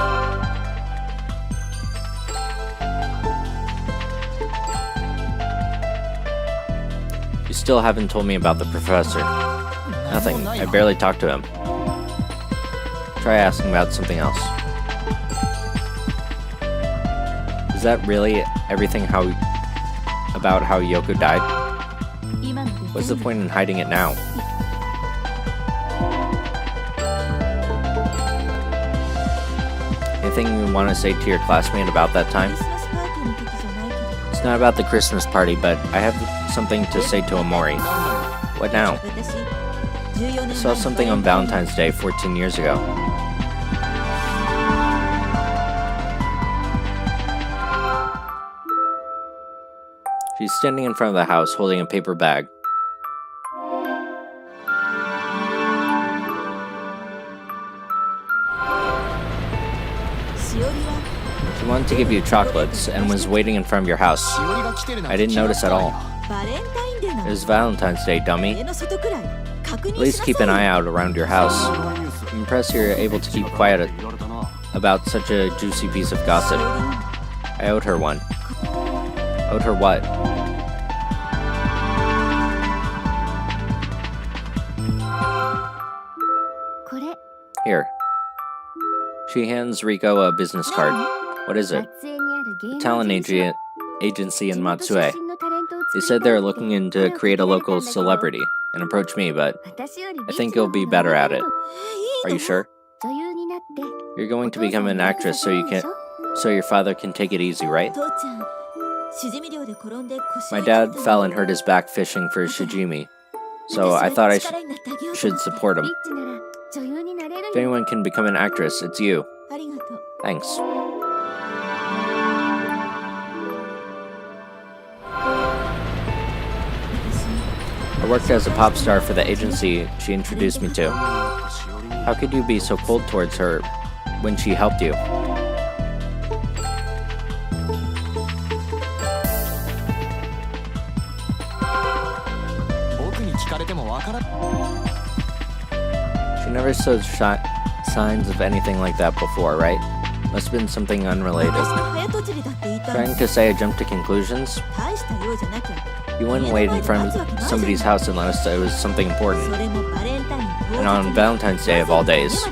A: You still haven't told me about the professor. Nothing. I barely talked to him. Try asking about something else. Is that really everything about how Yoko died? What's the point in hiding it now? Anything you want to say to your classmate about that time? It's not about the Christmas party, but I have something to say to Omori. What now? I saw something on Valentine's Day 14 years ago. She's standing in front of the house holding a paper bag. She wanted to give you chocolates and was waiting in front of your house. I didn't notice at all. It was Valentine's Day, dummy. At least keep an eye out around your house. I'm impressed you're able to keep quiet about such a juicy piece of gossip. I owed her one. Owed her what? Here. She hands Riko a business card. What is it? A talent agency in Matsue. They said they're looking to create a local celebrity and approach me, but I think you'll be better at it. Are you sure? You're going to become an actress so your father can take it easy, right? My dad fell and hurt his back fishing for shijimi, so I thought I should support him. If anyone can become an actress, it's you. Thanks. I worked as a pop star for the agency she introduced me to. How could you be so cold towards her when she helped you? She never showed signs of anything like that before, right? Must have been something unrelated. Trying to say I jumped to conclusions? You wouldn't wait in front of somebody's house unless it was something important. And on Valentine's Day of all days.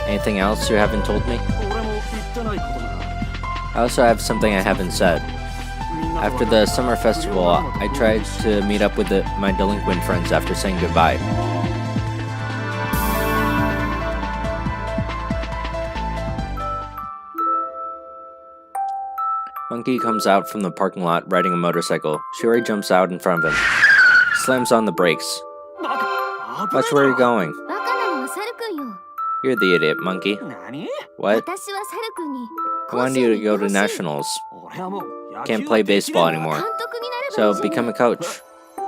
A: Anything else you haven't told me? I also have something I haven't said. After the summer festival, I tried to meet up with my delinquent friends after saying goodbye. Monkey comes out from the parking lot riding a motorcycle. Shiori jumps out in front of him. Slams on the brakes. Watch where you're going.
C: バカなのはサルくんよ。
A: You're the idiot, Monkey.
B: 何
A: What?
C: 私はサルくんに
A: I wanted you to go to nationals.
B: 俺はもう野球
A: Can't play
B: はでき
A: baseball
B: るわ
A: anymore.
C: 監督になればい
A: So
C: いじゃない
A: become a coach.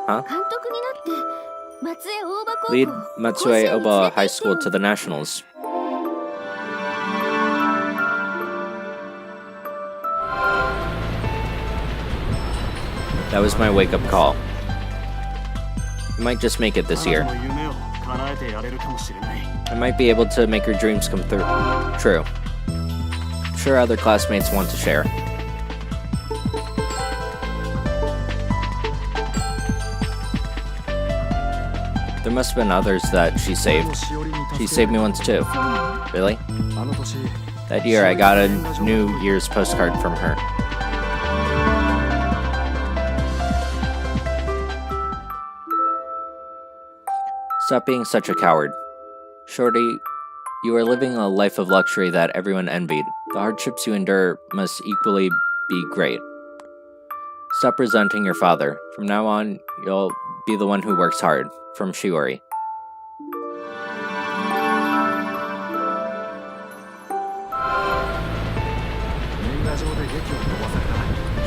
C: 監督になって松江大場高校
A: Lead
C: 甲
A: Matsue
C: 子園に連れ
A: Oba
C: て
A: High
C: 行
A: School
C: って
A: to
C: よ
A: the nationals. That was my wake-up call. You might just make it this
B: 彼
A: year.
B: 女の夢を叶えてやれるかもしれない
A: I might be able to make your dreams come through. True. I'm sure other classmates want to share. There must have been others that she saved. She saved me once too.
C: そうなの
A: Really?
B: あの年
A: That year I got a New Year's postcard from her. Stop being such a coward. Shorty, you are living a life of luxury that everyone envied. The hardships you endure must equally be great. Stop resenting your father. From now on, you'll be the one who works hard. From Shiori.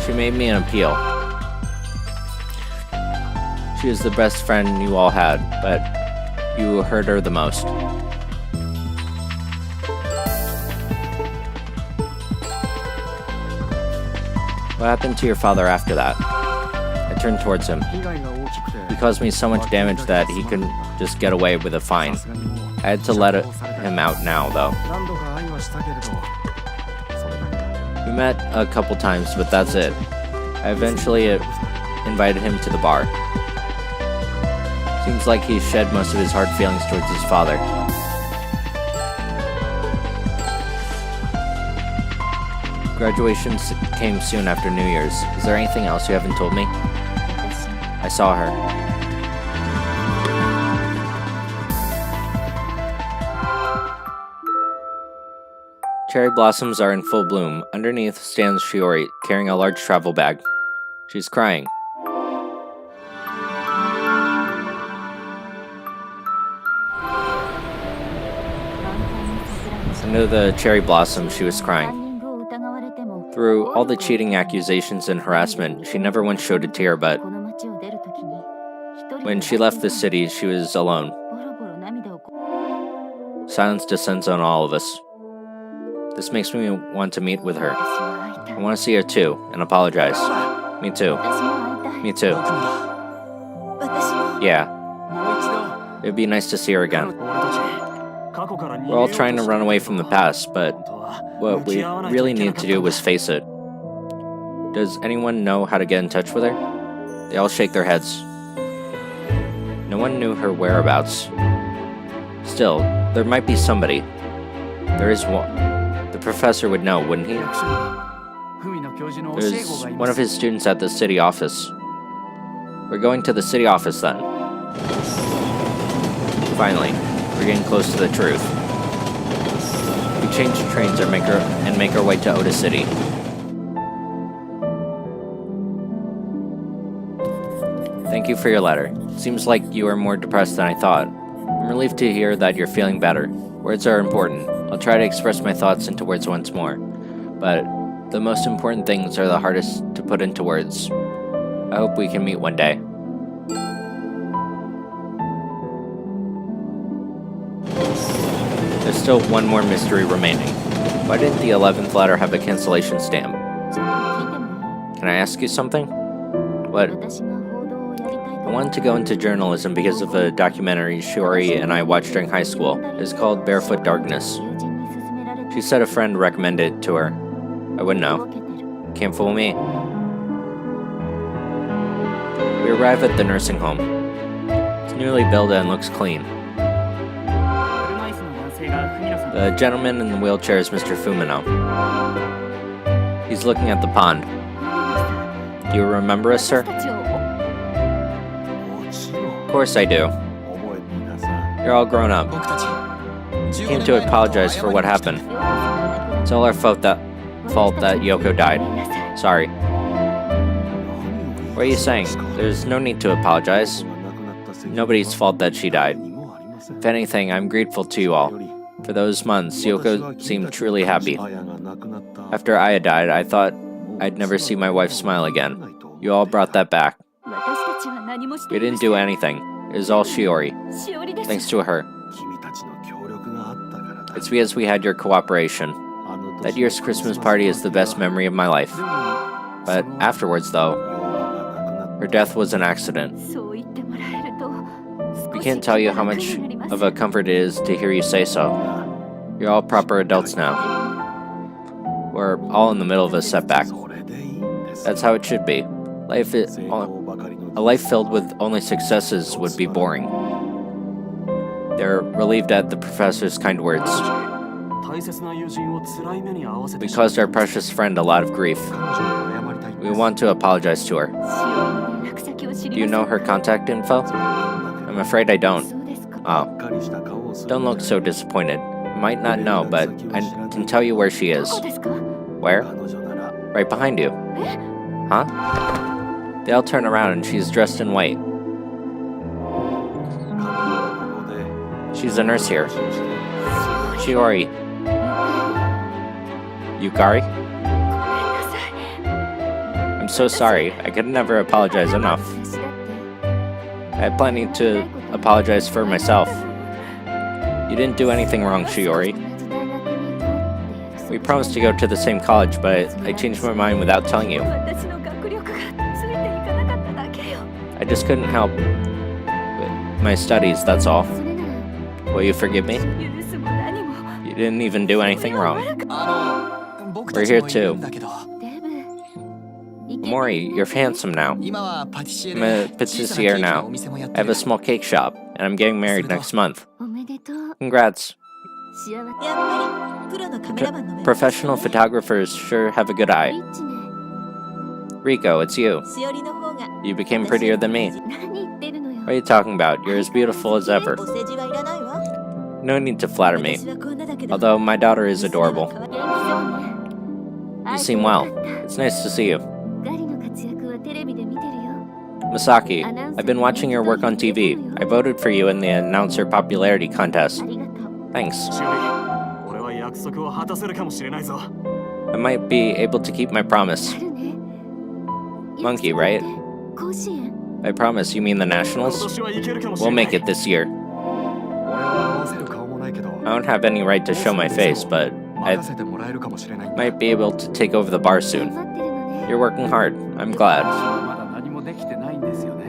A: She made me an appeal. She was the best friend you all had, but you hurt her the most. What happened to your father after that? I turned towards him.
B: 被害が大きくて
A: He caused me so much damage that he couldn't just get away with a fine.
B: さすがにもう
A: I had to let him out now, though.
B: 何度か愛はしたけれどそれだけだ
A: We met a couple times, but that's it. I eventually invited him to the bar. Seems like he shed most of his hard feelings towards his father. Graduation came soon after New Year's. Is there anything else you haven't told me?
C: 私
A: I saw her. Cherry blossoms are in full bloom. Underneath stands Shiori, carrying a large travel bag. She's crying. Under the cherry blossom, she was crying.
C: カンニングを疑われても
A: Through all the cheating accusations and harassment, she never once showed a tear, but
C: この町を出る時に一人で
A: when she left the city, she was alone.
C: ボロボロ涙をこ
A: Silence descends on all of us. This makes me want to meet with her.
C: 私は会いた
A: I
C: い
A: want to see her too, and apologize. Me too.
C: 私も会いたい
A: Me too.
C: 私も
A: Yeah,
B: もう一度
A: it'd be nice to see her
B: 俺
A: again.
B: たち過去から逃げ
A: We're
B: よ
A: all
B: うと
A: trying to
B: して
A: run
B: る
A: away
B: け
A: from the
B: ど
A: past, but
B: 本当は
A: what we
B: 向き合わないと
A: really
B: いけな
A: need
B: か
A: to
B: った
A: do
B: んだ
A: was face it. Does anyone know how to get in touch with her? They all shake their heads. No one knew her whereabouts. Still, there might be somebody. There is one. The professor would know, wouldn't he?
B: 役所に文野教授の教え子
A: There's
B: がい
A: one
B: ま
A: of
B: す
A: his students at the city office. We're going to the city office then. Finally, we're getting close to the truth. We change trains and make our way to Oda City. Thank you for your letter. Seems like you are more depressed than I thought. I'm relieved to hear that you're feeling better. Words are important. I'll try to express my thoughts into words once more. But the most important things are the hardest to put into words. I hope we can meet one day. There's still one more mystery remaining. Why didn't the 11th letter have a cancellation stamp?
C: じゃあ聞いてもいい
A: Can I ask you something? What?
C: 私が報道をやりたい
A: I
C: と
A: wanted to go into journalism because of a documentary Shiori and I watched during high school. It's called Barefoot Darkness.
C: 友人に勧められて
A: She said a friend recommended it to her. I wouldn't
C: と
A: know.
C: ぼけてる
A: Can't fool me. We arrive at the nursing home. It's newly built and looks clean.
B: 車椅子の男性が文野さん
A: The gentleman in the wheelchair is Mr. Fumino. He's looking at the pond. Do you remember us, sir?
C: 私たちを
B: もちろん
A: Of course I do.
B: 覚えていなさい
A: You're all grown up.
D: 僕たち
A: Came to apologize for what happened. It's all our fault that Yoko died. Sorry. What are you saying? There's no need to apologize. Nobody's fault that she died. If anything, I'm grateful to you all. For those months, Yoko seemed truly happy. After Aya died, I thought I'd never see my wife smile again. You all brought that back. We didn't do anything. It was all Shiori. Thanks to her. It's because we had your cooperation. That year's Christmas party is the best memory of my life. But afterwards, though, her death was an accident. We can't tell you how much of a comfort it is to hear you say so. You're all proper adults now. We're all in the middle of a setback. That's how it should be. A life filled with only successes would be boring. They're relieved at the professor's kind words. We caused our precious friend a lot of grief. We want to apologize to her. Do you know her contact info? I'm afraid I don't. Oh. Don't look so disappointed. I might not know, but I can tell you where she is. Where? Right behind you. Huh? They all turn around and she's dressed in white. She's a nurse here. Shiori. Yukari? I'm so sorry. I could never apologize enough. I had plenty to apologize for myself. You didn't do anything wrong, Shiori. We promised to go to the same college, but I changed my mind without telling you. I just couldn't help with my studies, that's all. Will you forgive me? You didn't even do anything wrong. We're here too. Mori, you're handsome now. I'm a patissier now. I have a small cake shop, and I'm getting married next month. Congrats. Professional photographers sure have a good eye. Riko, it's you. You became prettier than me. What are you talking about? You're as beautiful as ever. No need to flatter me. Although my daughter is adorable. You seem well. It's nice to see you. Masaki, I've been watching your work on TV. I voted for you in the announcer popularity contest. Thanks. I might be able to keep my promise. Monkey, right? I promise, you mean the Nationals? We'll make it this year. I don't have any right to show my face, but I might be able to take over the bar soon. You're working hard. I'm glad.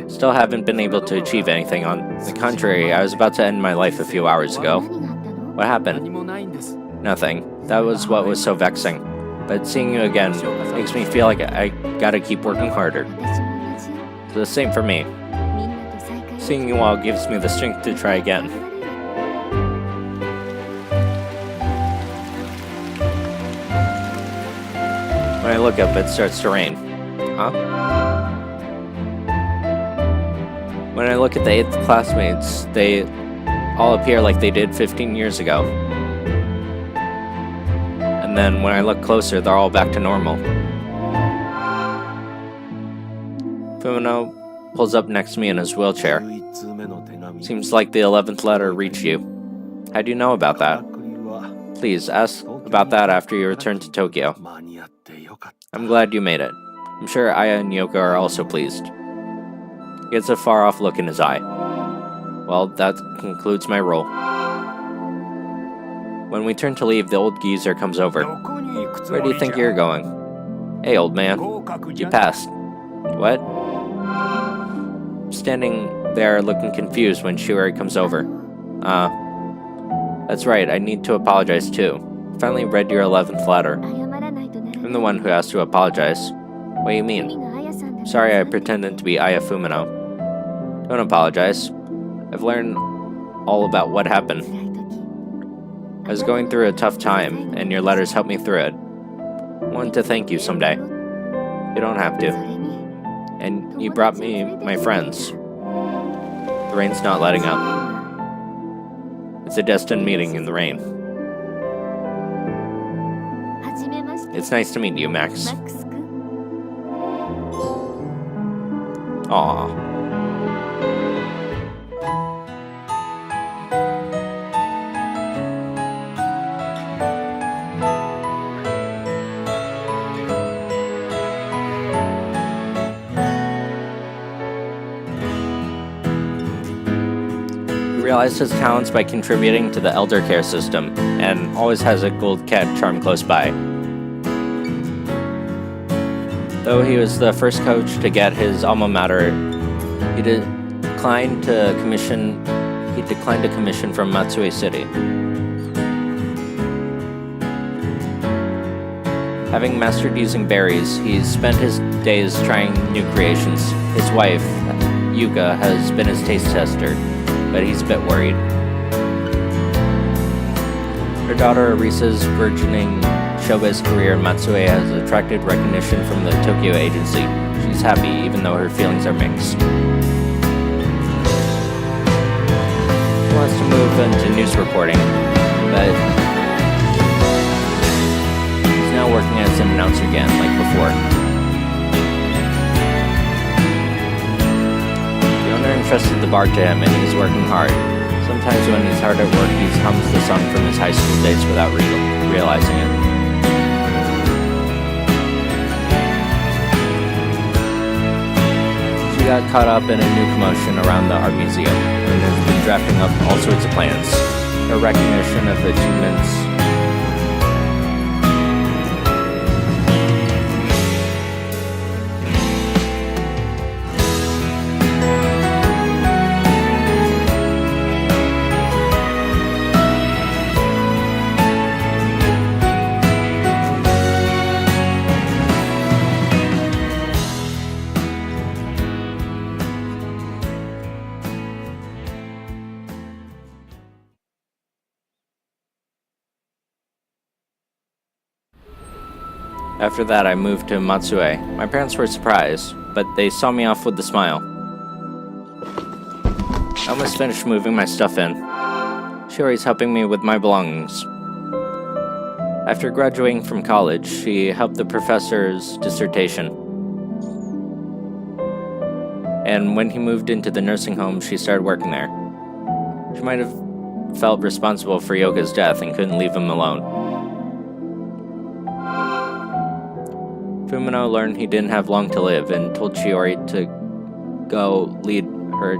A: Still haven't been able to achieve anything. On the contrary, I was about to end my life a few hours ago. What happened? Nothing. That was what was so vexing. But seeing you again makes me feel like I gotta keep working harder. It's the same for me. Seeing you all gives me the strength to try again. When I look up, it starts to rain. Huh? When I look at the 8th classmates, they all appear like they did 15 years ago. And then when I look closer, they're all back to normal. Fumino pulls up next to me in his wheelchair. Seems like the 11th letter reached you. How do you know about that? Please, ask about that after you return to Tokyo. I'm glad you made it. I'm sure Aya and Yoko are also pleased. He gets a far-off look in his eye. Well, that concludes my role. When we turn to leave, the old geezer comes over. Where do you think you're going? Hey, old man. You passed. What? Standing there looking confused when Shiori comes over. That's right, I need to apologize too. Finally read your 11th letter. I'm the one who has to apologize. What do you mean? Sorry I pretended to be Aya Fumino. Don't apologize. I've learned all about what happened. I was going through a tough time, and your letters helped me through it. I wanted to thank you someday. You don't have to. And you brought me my friends. The rain's not letting up. It's a destined meeting in the rain. Aw. He realized his talents by contributing to the elder care system, and always has a gold cat charm close by. Though he was the first coach to get his alma mater, he declined to commission from Matsue City. Having mastered using berries, he's spent his days trying new creations. His wife, Yuka, has been his taste tester, but he's a bit worried. Her daughter Arisa's burgeoning showbiz career in Matsue has attracted recognition from the Tokyo agency. She's happy, even though her feelings are mixed. She wants to move into news reporting, but she's now working as an announcer again, like before. The owner entrusted the bar to him, and he's working hard. Sometimes when he's hard at work, he hums the song from his high school days without realizing it. She got caught up in a new commotion around the art museum and has been drafting up all sorts of plans. Her recognition of achievements After that, I moved to Matsue. My parents were surprised, but they saw me off with a smile. I almost finished moving my stuff in. Shiori's helping me with my belongings. After graduating from college, she helped the professor's dissertation. And when he moved into the nursing home, she started working there. She might have felt responsible for Yoka's death and couldn't leave him alone. Fumino learned he didn't have long to live and told Shiori to go lead her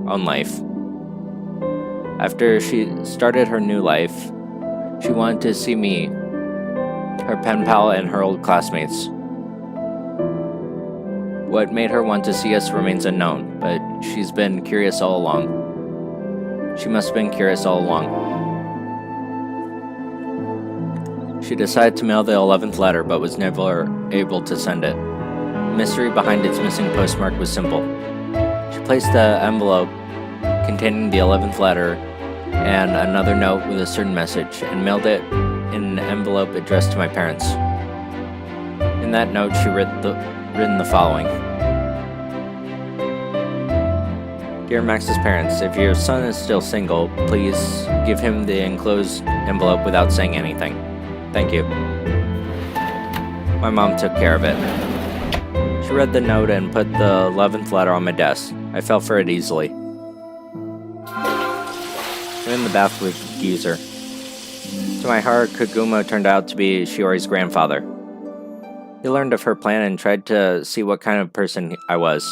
A: own life. After she started her new life, she wanted to see me, her pen pal, and her old classmates. What made her want to see us remains unknown, but she's been curious all along. She must have been curious all along. She decided to mail the 11th letter, but was never able to send it. The mystery behind its missing postmark was simple. She placed the envelope containing the 11th letter and another note with a certain message, and mailed it in an envelope addressed to my parents. In that note, she written the following. Dear Max's parents, if your son is still single, please give him the enclosed envelope without saying anything. Thank you. My mom took care of it. She read the note and put the 11th letter on my desk. I fell for it easily. I'm in the bath with Geezer. To my heart, Kagumo turned out to be Shiori's grandfather. He learned of her plan and tried to see what kind of person I was.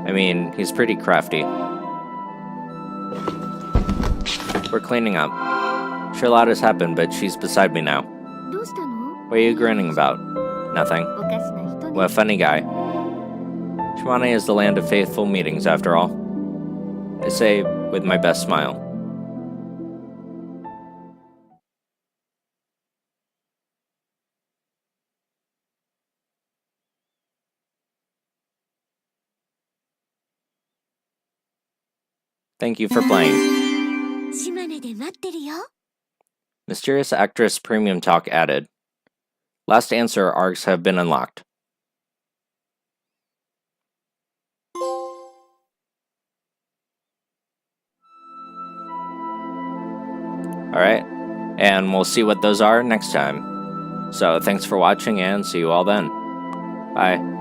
A: I mean, he's pretty crafty. We're cleaning up. Sure, a lot has happened, but she's beside me now.
C: どうしたの?
A: What are you grinning about? Nothing.
C: おかしな人ね。
A: What a funny guy. Shimane is the land of faithful meetings, after all. I say with my best smile. Thank you for playing.
C: 島根で待ってるよ。
A: Mysterious Actress Premium Talk added. Last answer arcs have been unlocked. Alright, and we'll see what those are next time. So thanks for watching and see you all then. Bye.